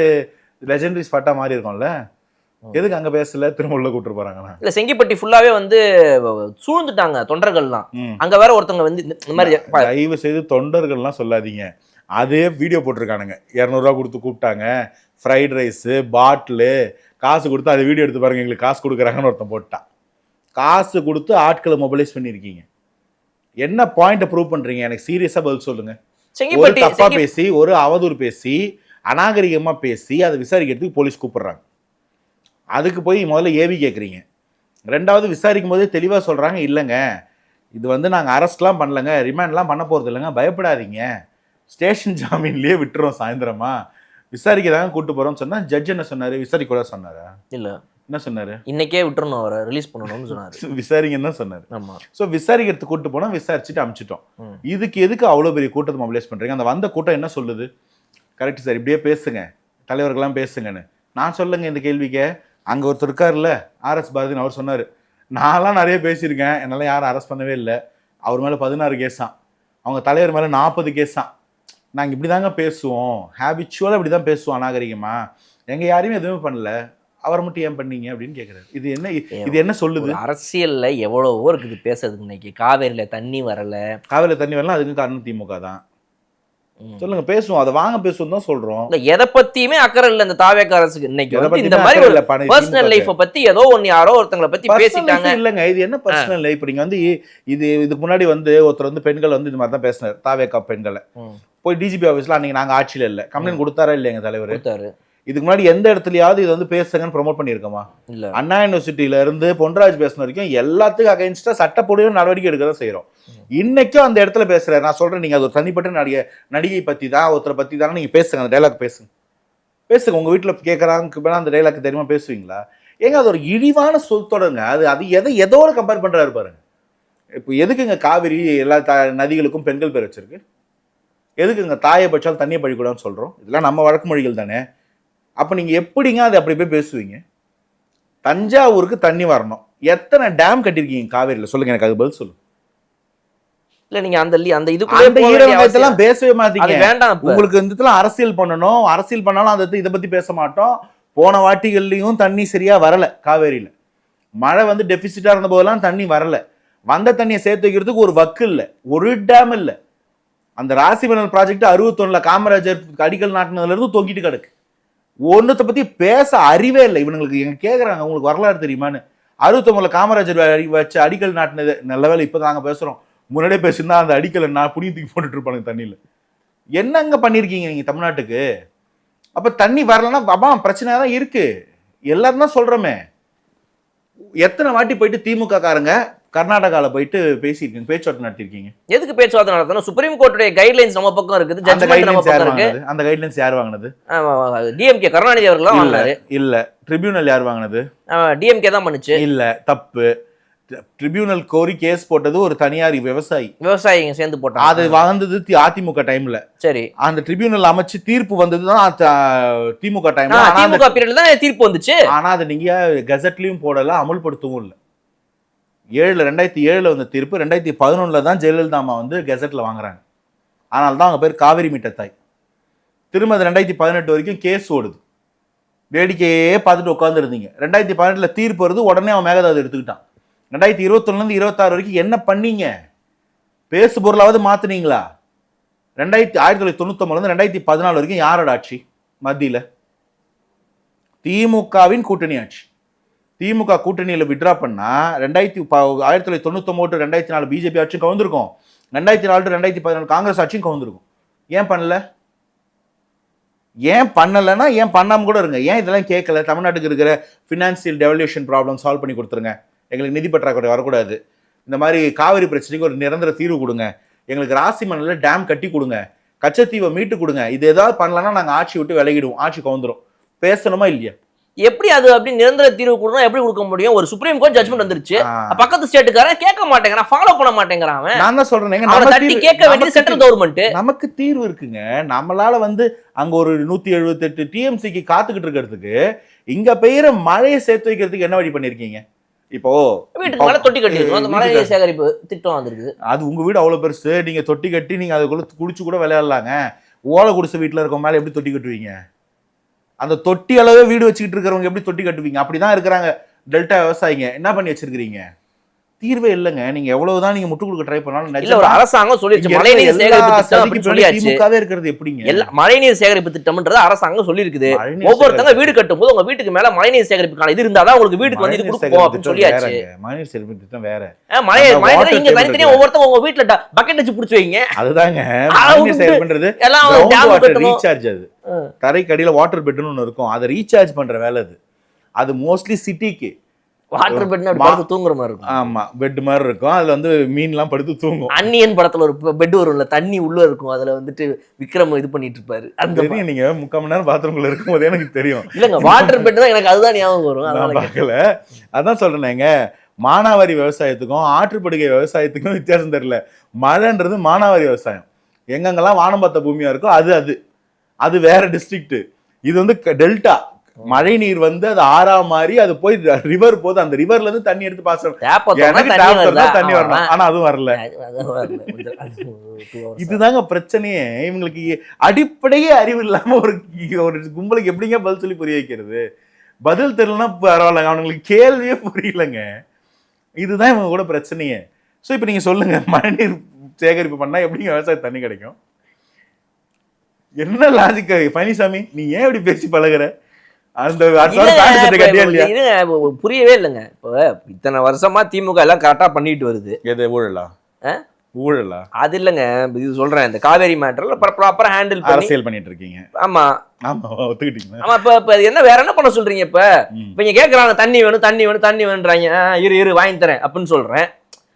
லெஜெண்டரி ஸ்பாட்டா மாறி இருக்கும்ல, எதுக்கு அங்க பேசல, திரும்ப உள்ள கூட்டு போறாங்கன்னா? இல்ல செங்கிப்பட்டி ஃபுல்லாவே வந்து சூழ்ந்துட்டாங்க தொண்டர்கள்லாம். அங்க வேற ஒருத்தவங்க வந்து இந்த மாதிரி தயவு செய்து தொண்டர்கள்லாம் சொல்லாதீங்க. அதே வீடியோ போட்டிருக்கானுங்க, 200 ரூபா கொடுத்து கூப்பிட்டாங்க, ஃப்ரைட் ரைஸு பாட்டிலு காசு கொடுத்து அதை வீடியோ எடுத்து பாருங்க, எங்களுக்கு காசு கொடுக்குறாங்கன்னு ஒருத்தன் போட்டான். காசு கொடுத்து ஆட்களை மொபைலைஸ் பண்ணியிருக்கீங்க. என்ன பாயிண்ட்டை ப்ரூவ் பண்றீங்க? எனக்கு சீரியஸா பதில் சொல்லுங்க. ஒரு தப்பா பேசி, ஒரு அவதூறு பேசி, அநாகரிகமா பேசி அதை விசாரிக்கிறதுக்கு போலீஸ் கூப்பிடுறாங்க. அதுக்கு போய் முதல்ல ஏவி கேட்குறீங்க. ரெண்டாவது விசாரிக்கும் போதே தெளிவாக சொல்றாங்க, இல்லைங்க இது வந்து நாங்கள் அரெஸ்ட்லாம் பண்ணலங்க, ரிமாண்ட்லாம் பண்ண போகிறது இல்லைங்க, பயப்படாதீங்க, ஸ்டேஷன் ஜாமீன்லேயே விட்டுறோம், சாயந்தரமா விசாரிக்க தாங்க கூட்டு போகிறோம்னு சொன்னால் ஜட்ஜ் என்ன சொன்னார்? விசாரிக்க கூட சொன்னாரா? இல்லை, என்ன சொன்னார்? இன்னைக்கே விட்டுறணும், அவரை ரிலீஸ் பண்ணணும்னு சொன்னார். விசாரிங்கன்னு தான் சொன்னார். ஆமாம். ஸோ விசாரிக்கிறதுக்கு கூட்டு போனோம், விசாரிச்சுட்டு அனுப்பிச்சிட்டோம். இதுக்கு எதுக்கு அவ்வளோ பெரிய கூட்டத்தை மொபிலைஸ் பண்ணுறீங்க? அந்த வந்த கூட்டம் என்ன சொல்லுது? கரெக்ட் சார், இப்படியே பேசுங்க, தலைவர்கள்லாம் பேசுங்கன்னு நான் சொல்லுங்க. இந்த கேள்விக்கு அங்கே ஒருத்தர் இருக்காருல்ல, ஆர்எஸ் பாரதின்னு, அவர் சொன்னார், நான்லாம் நிறைய பேசியிருக்கேன், என்னால் யாரும் அரெஸ்ட் பண்ணவே இல்லை, அவர் மேலே 16 கேஸான், அவங்க தலைவர் மேலே 40 கேஸான், நாங்கள் இப்படி தாங்க பேசுவோம், ஹேபிச்சுவலாக இப்படி தான் பேசுவோம் அநாகரிகமா, எங்கள் யாரையுமே எதுவுமே பண்ணல, அவரை மட்டும் ஏன் பண்ணீங்க அப்படின்னு கேட்குறாரு. இது என்ன சொல்லுது? அரசியலில் எவ்வளவோ இருக்குது பேசுறதுக்கு. இன்னைக்கு காவேரியில் தண்ணி வரல, காவேரியில் தண்ணி வரலாம், அதுக்கு காரணம் திமுக தான். சொல்லுங்க, பேசுவோம், அதை வாங்க பேசுவோம் தான் சொல்றோம். எதை பத்தியுமே அக்கறை இல்லை இந்த தாவேக அரசுக்கு. இன்னைக்கு இந்த மாதிரி ஒரு பர்சனல் லைஃபை பத்தி ஏதோ ஒன்னு யாரோ ஒருத்தங்களை பத்தி பேசிட்டாங்க. இல்லங்க, இது என்ன பர்சனல் லைஃப்? நீங்க வந்து இதுக்கு முன்னாடி வந்து ஒருத்தர் வந்து பெண்கள் வந்து இது மாதிரி தான் பேசினார், தாவேக பெண்களை போய் டிஜிபி ஆஃபீஸ்ல அன்னைக்கு நாங்க ஆட்சியில இல்லை கம்ப்ளைண்ட் கொடுத்தாரா இல்லையா எங்க தலைவர்? இதுக்கு முன்னாடி எந்த இடத்துலயாவது இது வந்து பேசுங்கன்னு ப்ரொமோட் பண்ணியிருக்கோமா? இல்ல. அண்ணா யூனிவர்சிட்டியில இருந்து பொன்ராஜ் பேசின வரைக்கும் எல்லாத்துக்கும் அகைன்ஸ்டா சட்டப்படியும் நடவடிக்கை எடுக்க தான் செய்யறோம். இன்னைக்கும் அந்த இடத்துல பேசுறாரு. நான் சொல்றேன், நீங்க அது ஒரு தனிப்பட்ட நடிகை பத்தி தான், ஒருத்தரை பத்தி தானே நீங்க பேசுங்க, அந்த டைலாக் பேசுங்க. உங்க வீட்டுல கேட்கறாங்க அந்த டைலாக் தெரியுமா பேசுவீங்களா? ஏங்க அது ஒரு இழிவான சொல் தொடருங்க. அது எதோட கம்பேர் பண்றாரு பாருங்க. இப்போ எதுக்குங்க காவிரி எல்லா நதிகளுக்கும் பெண்கள் பேர் வச்சிருக்கு? எதுக்குங்க தாயை பட்சால் தண்ணியை பழிக்கூடாதுன்னு சொல்றோம்? இதெல்லாம் நம்ம வழக்கு மொழிகள் தானே. அப்ப நீங்க எப்படிங்க அதை அப்படி போய் பேசுவீங்க? தஞ்சாவூருக்கு தண்ணி வரணும், எத்தனை டேம் கட்டிருக்கீங்க காவேரியில? சொல்லுங்க, எனக்கு அது பதில் சொல்லுங்க. இல்ல நீங்க அந்த ஈரவங்கத்தெல்லாம் பேசவே மாட்டீங்க. வேண்டாம், உங்களுக்கு இந்த இடத்துல அரசியல் பண்ணணும், அரசியல் பண்ணாலும் அந்த இதை பத்தி பேச மாட்டோம். போன வாட்டிகள்லயும் தண்ணி சரியா வரல காவேரியில. மழை வந்து டெபிசிட்டா இருந்த போதெல்லாம் தண்ணி வரல. வந்த தண்ணியை சேர்த்து வைக்கிறதுக்கு ஒரு வக்கு இல்லை, ஒரு டேம் இல்லை. அந்த ராசிமணல் ப்ராஜெக்ட் 61ல காமராஜர் அடிக்கல் நாட்டினதுல இருந்து தொங்கிட்டு கிடக்கு. ஒன்னத்தை பத்தி பேச அறிவே இல்லை இவனுங்களுக்கு. எங்க கேக்குறாங்க உங்களுக்கு வரலாறு தெரியுமான்னு. 61ல காமராஜர் வச்சு அடிக்கல் நாட்டினது நல்ல வேலை இப்ப நாங்க பேசுறோம். முன்னாடியே பேசினா அந்த அடிக்கலை நான் புனியத்துக்கு போட்டுட்டு இருப்பானுங்க தண்ணியில. என்னங்க பண்ணிருக்கீங்க நீங்க தமிழ்நாட்டுக்கு? அப்ப தண்ணி வரலன்னா அப்பா பிரச்சனையா தான் இருக்கு. எல்லாரும் தான் சொல்றோமே. எத்தனை வாட்டி போயிட்டு திமுக காரங்க கர்நாடகால போயிட்டு பேசியிருக்கீங்க, பேச்சுவார்த்தை நடத்திருக்கீங்க? எதுக்கு பேச்சுவார்த்தை நடத்தணும்? சுப்ரீம் கோர்ட்டுடைய கைட்லைன்ஸ் நம்ம பக்கம் இருக்குது, ஜட்ஜ்மென்ட் நம்ம பக்கம் இருக்கு. அந்த கைட்லைன்ஸ் யார் வாங்குனது? டிஎம்கே கருணாநிதி அவர்கள் தான் வாங்குனாரு. இல்ல ட்ரிபியூனல் யார் வாங்குனது? டிஎம்கே தான் பண்ணுச்சு. இல்ல தப்பு. ட்ரிபியூனல் கோரி கேஸ் போட்டது ஒரு தனியார் விவசாயிங்க சேர்ந்து போட்டாங்க. அது வந்தது அதிமுக டைம்ல. சரி, அந்த ட்ரிபியூனல் அமைச்சு தீர்ப்பு வந்ததுதான் திமுக டைம்ல. திமுக பீரியட்ல தான் தீர்ப்பு வந்துச்சு. ஆனா அது நீங்க கெசட்லயும் போடல, அமல்படுத்தவும் இல்லை. 2007 வந்த தீர்ப்பு 2011 தான் ஜெயலலிதா அம்மா வந்து கெசட்ல வாங்குறாங்க. அதனால தான் அவங்க பேர் காவிரி மீட்டத்தாய். திரும்ப 2018 வரைக்கும் கேஸ் ஓடுது. வேடிக்கையே பார்த்துட்டு உட்கார்ந்து இருந்தீங்க. 2018 தீர்ப்பு வருது, உடனே அவன் மேகதாது எடுத்துக்கிட்டான். 2021 26 வரைக்கும் என்ன பண்ணீங்க? பேசு பொருளாவது மாத்துனீங்களா? 1999 2014 வரைக்கும் யாரோட ஆட்சி மத்தியில? திமுகவின் கூட்டணி ஆட்சி. திமுக கூட்டணியில விட்ரா பண்ணா 1999 2004 பிஜேபி ஆட்சியும் கவுந்திருக்கும். 2004 2014 காங்கிரஸ் ஆட்சியும் கவுந்திருக்கும். ஏன் பண்ணல? ஏன் பண்ணலன்னா ஏன் பண்ணாம கூட இருங்க. ஏன் இதெல்லாம் கேட்கல? தமிழ்நாட்டுக்கு இருக்கிற ஃபினான்சியல் டெவல்யூஷன் ப்ராப்ளம் சால்வ் பண்ணி கொடுத்துருங்க. எங்களுக்கு நிதி பற்றாக்குறை வரக்கூடாது. இந்த மாதிரி காவிரி பிரச்சனைக்கு ஒரு நிரந்தர தீர்வு கொடுங்க. எங்களுக்கு ராசிமணல்ல டேம் கட்டி கொடுங்க. கச்சத்தீவை மீட்டு கொடுங்க. இது ஏதாவது பண்ணலன்னா நாங்கள் ஆட்சி விட்டு விலகிடுவோம். ஆட்சி கவுந்துரும். பேசணுமா இல்லையா? எப்படி அது அப்படி நிரந்தர தீர்வு கொடுத்தா எப்படி கொடுக்க முடியும்? ஒரு சுப்ரீம் கோர்ட் ஜட்ஜ்மெண்ட் வந்துருச்சு, பக்கத்து ஸ்டேட்டுக்காரன் கேட்க மாட்டேங்கிறான், ஃபாலோ பண்ண மாட்டேங்கிறான். நான் தான் சொல்றேன், கேட்க வேண்டிய சென்ட்ரல் கவர்மெண்ட். நமக்கு தீர்வு இருக்குங்க. நம்மளால வந்து அங்க ஒரு 178 டிஎம்சிக்கு காத்துக்கிட்டு இருக்கிறதுக்கு இங்க பெய்யற மழையை சேர்த்து வைக்கிறதுக்கு என்ன வழி பண்ணிருக்கீங்க? இப்போ வீட்டுக்கு மேல தொட்டி கட்டி அந்த மழை நீர் சேகரிப்பு திட்டம் வந்திருக்கு. அது உங்க வீடு அவ்வளவு பெருசு, நீங்க தொட்டி கட்டி நீங்க அதுக்குள்ள குடிச்சு கூட விளையாடலாங்க. ஓலை குடிசை வீட்டுல இருக்க மேல எப்படி தொட்டி கட்டுவீங்க? அந்த தொட்டி அளவே வீடு வச்சுக்கிட்டு இருக்கிறவங்க எப்படி தொட்டி கட்டுவீங்க? அப்படிதான் இருக்கிறாங்க டெல்டா விவசாயிங்க. என்ன பண்ணி வச்சிருக்கீங்க? தீர்வே இல்லைங்க. நீங்க எவ்வளவுதான் நீங்க முட்டு கொடுக்க ட்ரை பண்ணாலும் ஒரு அரசாங்கம் சொல்லிருச்சு மழைநீர் சேகரிப்பு திட்டம் சொல்லியாச்சு. திமுகவே இருக்கிறது எப்படிங்க? மழைநீர் சேகரிப்பு திட்டம்ன்றது அரசாங்கம் சொல்லிருக்குது. ஒவ்வொருத்தங்க வீடு கட்டும் போது உங்க வீட்டுக்கு மேல மழைநீர் சேகரிப்புக்கான இது இருந்தாதான் உங்களுக்கு வீட்டுக்கு வந்து இது கொடுப்போம் அப்படின்னு சொல்லியாச்சு. மழைநீர் சேகரிப்பு திட்டம் வேற. மழை இங்க தனித்தனியா ஒவ்வொருத்தங்க உங்க வீட்டுல பக்கெட் வச்சு புடிச்சு வைங்க. அதுதாங்க மழைநீர் சேகரிப்புன்றது. ரீசார்ஜ், அது தரைக்கடியில வாட்டர் பெட்னு ஒண்ணு இருக்கும். அதை ரீசார்ஜ் பண்ற வேலை அது. அது மோஸ்ட்லி சிட்டிக்கு வாட்டர் பெட்னு படுத்து தூங்குற மாதிரி இருக்கும். ஆமா, பெட் மாதிரி இருக்கும். அதுல வந்து மீன்லாம் படுத்து தூங்கும். அன்னியன் படத்துல ஒரு பெட் வரும்ல, தண்ணி உள்ள இருக்கும். அதுல வந்துட்டு விக்ரம் இது பண்ணிட்டு இருப்பாரு. அந்த நீங்க 3/4 மணி நேரம் பாத்ரூம்ல இருக்கும் போதே எனக்கு தெரியும். இல்லங்க, வாட்டர் பெட் தான் எனக்கு அதுதான் ஞாபகம் வரும். நான் பார்க்கல. அதான் சொல்றேங்க, மானாவாரி விவசாயத்துக்கும் ஆற்றுப்படுகை விவசாயத்துக்கும் வித்தியாசம் தெரியல. மழைன்றது மானாவாரி விவசாயம். எங்கெங்கெல்லாம் வானம் பார்த்த பூமியா இருக்கோ அது வேற டிஸ்ட்ரிக்ட். இது வந்து டெல்டா. மழை நீர் வந்து அது ஆறா மாதிரி அது போய் ரிவர் போது, அந்த ரிவர்ல இருந்து தண்ணி எடுத்து பாசனம் தண்ணி வரணும். ஆனா அதுவும் வரல. இதுதாங்க பிரச்சனையே. இவங்களுக்கு அடிப்படையே அறிவு இல்லாம ஒரு கும்பலுக்கு எப்படிங்க பதில் சொல்லி புரிய வைக்கிறது? பதில் தெரியலன்னா பரவாயில்ல, அவங்களுக்கு கேள்வியே புரியலங்க. இதுதான் இவங்க கூட பிரச்சனையே. ஸோ இப்போ நீங்க சொல்லுங்க, மழைநீர் சேகரிப்பு பண்ணா எப்படிங்க விவசாய தண்ணி கிடைக்கும்? என்ன லாஜிக் பழனிசாமி? நீ ஏன் இப்படி பேசி பழகுற? புரியவே இல்லைங்க. இப்போ இத்தனை வருஷமா திமுக எல்லாம் கரெக்டா பண்ணிட்டு வருது. எது ஊழலா? அது இல்லங்க, இது சொல்றேன், இந்த காவேரி மேட்டர்ல ப்ராப்பரா ஹேண்டில் பண்ணி அரசியல் பண்ணிட்டு இருக்கீங்க. ஆமா ஒத்துக்கிட்டீங்க. ஆமா. இப்ப என்ன வேற என்ன பண்ண சொல்றீங்க? இப்ப இங்க கேக்குறாங்க தண்ணி வேணும்ன்றாங்க. இரு வாங்கி தரேன் அப்படின்னு சொல்றேன்.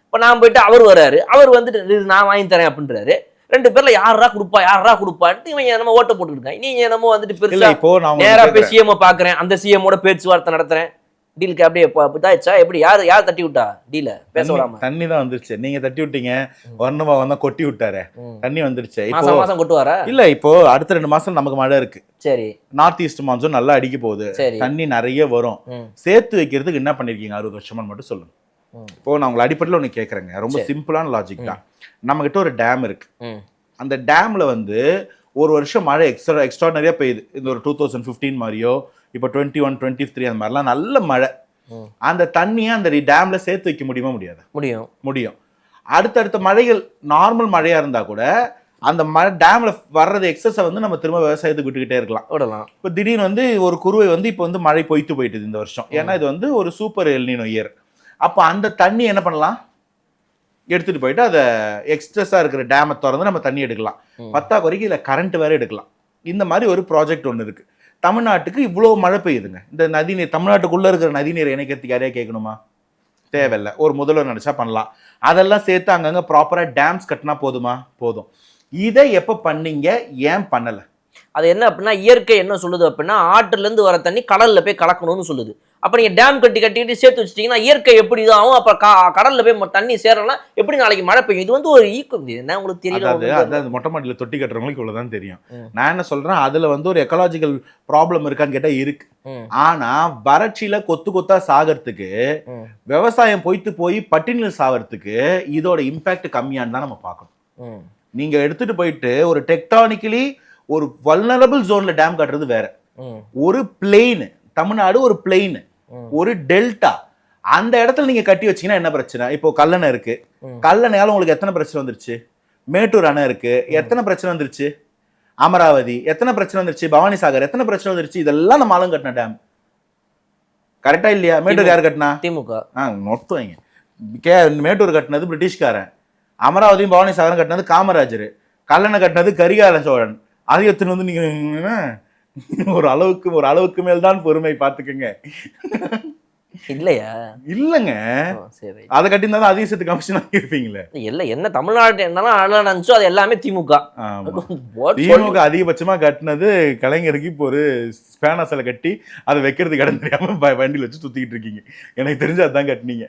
இப்ப நான் போயிட்டு அவர் வர்றாரு, அவர் வந்துட்டு நான் வாங்கி தரேன் அப்படின்றாரு. ரெண்டு பேர்ல யாரா கொடுப்பான்ட்டு இவங்க என்னமோ ஓட்ட போட்டு இருக்காங்க. நீங்க என்னமோ வந்துட்டு பெருசா நேரா போய் சிஎம் பாக்குறேன், அந்த சிஎம்மோட பேச்சுவார்த்தை நடத்துறேன், டீலுக்கு அப்படியே இதாச்சா? எப்படி யார் தட்டி விட்டா டீல? பேச விடாம தண்ணி தான் வந்துருச்சு. நீங்க தட்டி விட்டீங்க, வர்ணமா வந்தா கொட்டி விட்டாரு. தண்ணி வந்துருச்சு. மாசம் கொட்டுவாரா? இல்ல, இப்போ அடுத்த 2 மாசம் நமக்கு மழை இருக்கு. சரி, நார்த் ஈஸ்ட் மான்சூன் நல்லா அடிக்க போகுது. தண்ணி நிறைய வரும். சேர்த்து வைக்கிறதுக்கு என்ன பண்ணிருக்கீங்க 60 வருஷமா மட்டும் சொல்லுங்க. இப்போ நான் உங்களை அடிப்படையில் ஒன்று கேட்குறேங்க. ரொம்ப சிம்பிளான லாஜிக் தான். நம்ம கிட்ட ஒரு டேம் இருக்கு. அந்த டேம்ல வந்து ஒரு வருஷம் மழை எக்ஸ்ட்ராடனரியா பெய்யுது. இந்த ஒரு 2015 மாதிரியோ, இப்போ 21, 23 அந்த மாதிரிலாம் நல்ல மழை. அந்த தண்ணியை அந்த டேம்ல சேர்த்து வைக்க முடியுமா? முடியாது. முடியும். அடுத்தடுத்த மழைகள் நார்மல் மழையா இருந்தா கூட அந்த டேம்ல வர்றது எக்ஸஸை வந்து நம்ம திரும்ப விவசாயத்துக்கு விட்டுக்கிட்டே இருக்கலாம். விடலாம். இப்போ திடீர்னு வந்து ஒரு குருவை வந்து இப்போ வந்து மழை பொய்த்து போயிட்டுது இந்த வருஷம். ஏன்னா இது வந்து ஒரு சூப்பர் எல்னினோ இயர். அப்போ அந்த தண்ணி என்ன பண்ணலாம், எடுத்துட்டு போயிட்டு அதை எக்ஸ்ட்ரெஸ்ஸா இருக்கிற டேமை திறந்து நம்ம தண்ணி எடுக்கலாம். பத்தாக்குறைக்கு இதில் கரண்ட் வேற எடுக்கலாம். இந்த மாதிரி ஒரு ப்ராஜெக்ட் ஒன்று இருக்கு. தமிழ்நாட்டுக்கு இவ்வளோ மழை பெய்யுதுங்க. இந்த நதிநீர் தமிழ்நாட்டுக்குள்ள இருக்கிற நதிநீர் இணைக்கிறதுக்கு யாரையா கேட்கணுமா? தேவையில்லை. ஒரு முதல்வர் நினைச்சா பண்ணலாம். அதெல்லாம் சேர்த்து அங்கங்க ப்ராப்பரா டேம்ஸ் கட்டினா போதுமா? போதும். இதை எப்ப பண்ணீங்க, ஏன் பண்ணல? அது என்ன அப்படின்னா, இயற்கை என்ன சொல்லுது அப்படின்னா, ஆற்றுல இருந்து வர தண்ணி கடல்ல போய் கலக்கணும்னு சொல்லுது. அப்ப நீங்க டேம் கட்டிட்டு சேர்த்து வச்சிட்டீங்கன்னா இயற்கை எப்படி இதாகும்? அப்ப கடல்ல போய் தண்ணி சேரலாம், எப்படி நாளைக்கு மழை பெய்யும்? இது வந்து ஒரு ஈக்குவல். என்ன உங்களுக்கு தெரியல? அதாவது மொட்டை மாடியில் தொட்டி கட்டுறவங்களுக்கு இவ்வளவுதான் தெரியும். நான் என்ன சொல்றேன், அதுல வந்து ஒரு எக்கலாஜிக்கல் ப்ராப்ளம் இருக்கான்னு கேட்டா இருக்கு. ஆனா வறட்சியில கொத்து கொத்தா சாகிறதுக்கு, விவசாயம் பொய்த்து போய் பட்டினியில் சாகிறதுக்கு இதோட இம்பாக்ட் கம்மியான்னு தான் நம்ம பார்க்கணும். நீங்க எடுத்துட்டு போயிட்டு ஒரு டெக்டானிக்கலி ஒரு வல்னரபிள் ஜோன்ல டேம் கட்டுறது வேற. ஒரு பிளெயின், தமிழ்நாடு ஒரு பிளெயின், ஒரு டெல்டா, அந்த இடத்துல நீங்க கட்டி வச்சீங்கன்னா என்ன பிரச்சனை? இப்போ கல்லணை இருக்கு, கல்லணையால உங்களுக்கு எத்தனை பிரச்சனை வந்துருச்சு? மேட்டூர் அணை இருக்கு, எத்தனை பிரச்சனை வந்துருச்சு? அமராவதி எத்தனை பிரச்சனை வந்துருச்சு? பவானி சாகர் எத்தனை பிரச்சனை வந்துருச்சு? இதெல்லாம் நம்ம ஆளுங்க கட்டின டேம். கரெக்டா இல்லையா? மேட்டூர் யார் கட்டினா? திமுக. நொட்டுவாங்க. மேட்டூர் கட்டினது பிரிட்டிஷ்காரன், அமராவதியும் பவானி சாகரம் கட்டினது காமராஜர், கல்லணை கட்டினது கரிகால சோழன். அதை எடுத்துன்னு வந்து நீங்க ஒரு அளவுக்கு மேல் தான் பொறுமை, பார்த்துக்குங்க. இல்லையா? இல்லங்க, சரி, அதை கட்டியிருந்தா அதிகசத்து கமிஷனா இருப்பீங்களே. இல்ல, என்ன தமிழ்நாட்டு என்னெல்லாம் அழகா நினைச்சோ அது எல்லாமே திமுக. திமுக அதிகபட்சமா கட்டினது கலைஞருக்கு இப்போ ஒரு ஸ்பேனாசில கட்டி அதை வைக்கிறதுக்கு இடம் தெரியாம வண்டியில் வச்சு சுத்திக்கிட்டு இருக்கீங்க. எனக்கு தெரிஞ்சு அதான் கட்டினீங்க.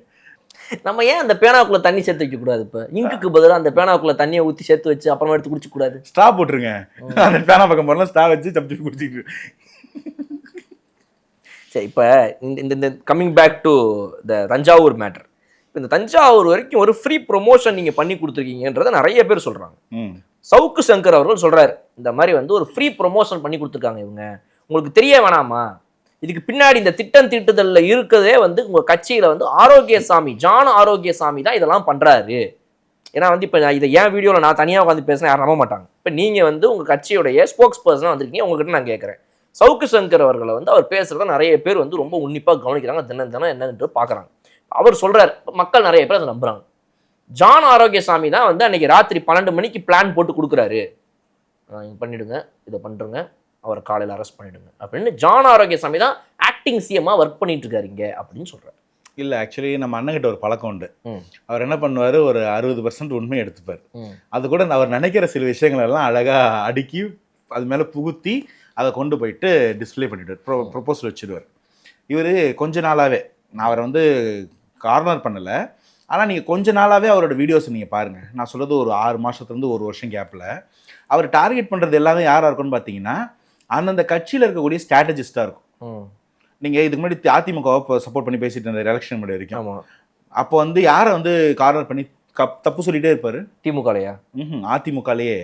நம்ம ஏன் அந்த பேனாக்குள்ள தண்ணி சேர்த்து வைக்க கூடாது? இப்ப இங்குக்கு பதிலாக அந்த பேனாக்குள்ள தண்ணியை ஊற்றி சேர்த்து வச்சு அப்புறமா எடுத்து குடிச்சு கூடாது? ஸ்ட்ரா போட்டுருங்க. அந்த பேனா பக்கம் போறலாம் ஸ்ட்ரா வச்சு சப்ஜி குடிச்சிட்டு. சரி, இப்போ இந்த coming back to the Thanjavur matter. இந்த தஞ்சாவூர் வரைக்கும் ஒரு ஃப்ரீ ப்ரொமோஷன் நீங்க பண்ணி கொடுத்துருக்கீங்கன்றத நிறைய பேர் சொல்றாங்க. சவுக்கு சங்கர் அவர்கள் சொல்றாரு, இந்த மாதிரி வந்து ஒரு ஃப்ரீ ப்ரொமோஷன் பண்ணி கொடுத்துருக்காங்க இவங்க, உங்களுக்கு தெரிய வேணாமா? இதுக்கு பின்னாடி இந்த திட்டம் தீட்டுதல்ல இருக்கிறதே வந்து உங்க கட்சியில வந்து ஆரோக்கியசாமி, ஜான் ஆரோக்கியசாமி தான் இதெல்லாம் பண்றாரு. ஏன்னா வந்து இப்ப இதை ஏன் வீடியோல நான் தனியாக உட்காந்து பேசினா யாரும் நம்ப மாட்டாங்க. இப்ப நீங்க வந்து உங்க கட்சியுடைய ஸ்போக்ஸ் பர்சனா வந்திருக்கீங்க, உங்ககிட்ட நான் கேட்கறேன். சவுக்கு சங்கர் அவர்களை வந்து அவர் பேசுறத நிறைய பேர் வந்து ரொம்ப உன்னிப்பா கவனிக்கிறாங்க, தினம் என்னன்னு பாக்குறாங்க. அவர் சொல்றாரு, மக்கள் நிறைய பேர் அதை நம்புறாங்க. ஜான் ஆரோக்கியசாமி தான் வந்து அன்னைக்கு ராத்திரி 12 மணிக்கு பிளான் போட்டு கொடுக்குறாரு, பண்ணிடுங்க, இதை பண்றேங்க, அவரை காலையில் அரெஸ்ட் பண்ணிடுங்க அப்படின்னு ஜான் ஆரோக்கியசாமி தான் ஆக்டிங் சிஎம்மா ஒர்க் பண்ணிட்டு இருக்காரு இங்க அப்படின்னு சொல்றாரு. இல்லை, ஆக்சுவலி நம்ம அண்ணங்கிட்ட ஒரு பழக்கம் உண்டு. அவர் என்ன பண்ணுவார், ஒரு 60% உண்மையை எடுத்துப்பார். அது கூட அவர் நினைக்கிற சில விஷயங்கள் எல்லாம் அழகா அடுக்கி அது மேலே புகுத்தி அதை கொண்டு போயிட்டு டிஸ்பிளே பண்ணிடுவார், ப்ரொபோசல் வச்சுடுவார். இவர் கொஞ்ச நாளாகவே, நான் அவரை வந்து கார்னர் பண்ணலை, ஆனால் நீங்கள் கொஞ்ச நாளாகவே அவரோட வீடியோஸ் நீங்கள் பாருங்கள். நான் சொல்கிறது ஒரு 6 மாதத்துலேருந்து 1 வருஷம் கேப்பில் அவர் டார்கெட் பண்ணுறது எல்லாமே யாராக இருக்குன்னு பார்த்தீங்கன்னா அந்தந்த கட்சியில் இருக்கக்கூடிய ஸ்ட்ராட்டஜிஸ்டாக இருக்கும். நீங்கள் இதுக்கு முன்னாடி அதிமுகவை சப்போர்ட் பண்ணி பேசிட்டு இருந்த எலெக்ஷன் முன்னாடி வரைக்கும், அப்போ வந்து யாரை வந்து கார்னர் பண்ணி தப்பு சொல்லிட்டே இருப்பாரு? திமுகலையா? அதிமுகலையே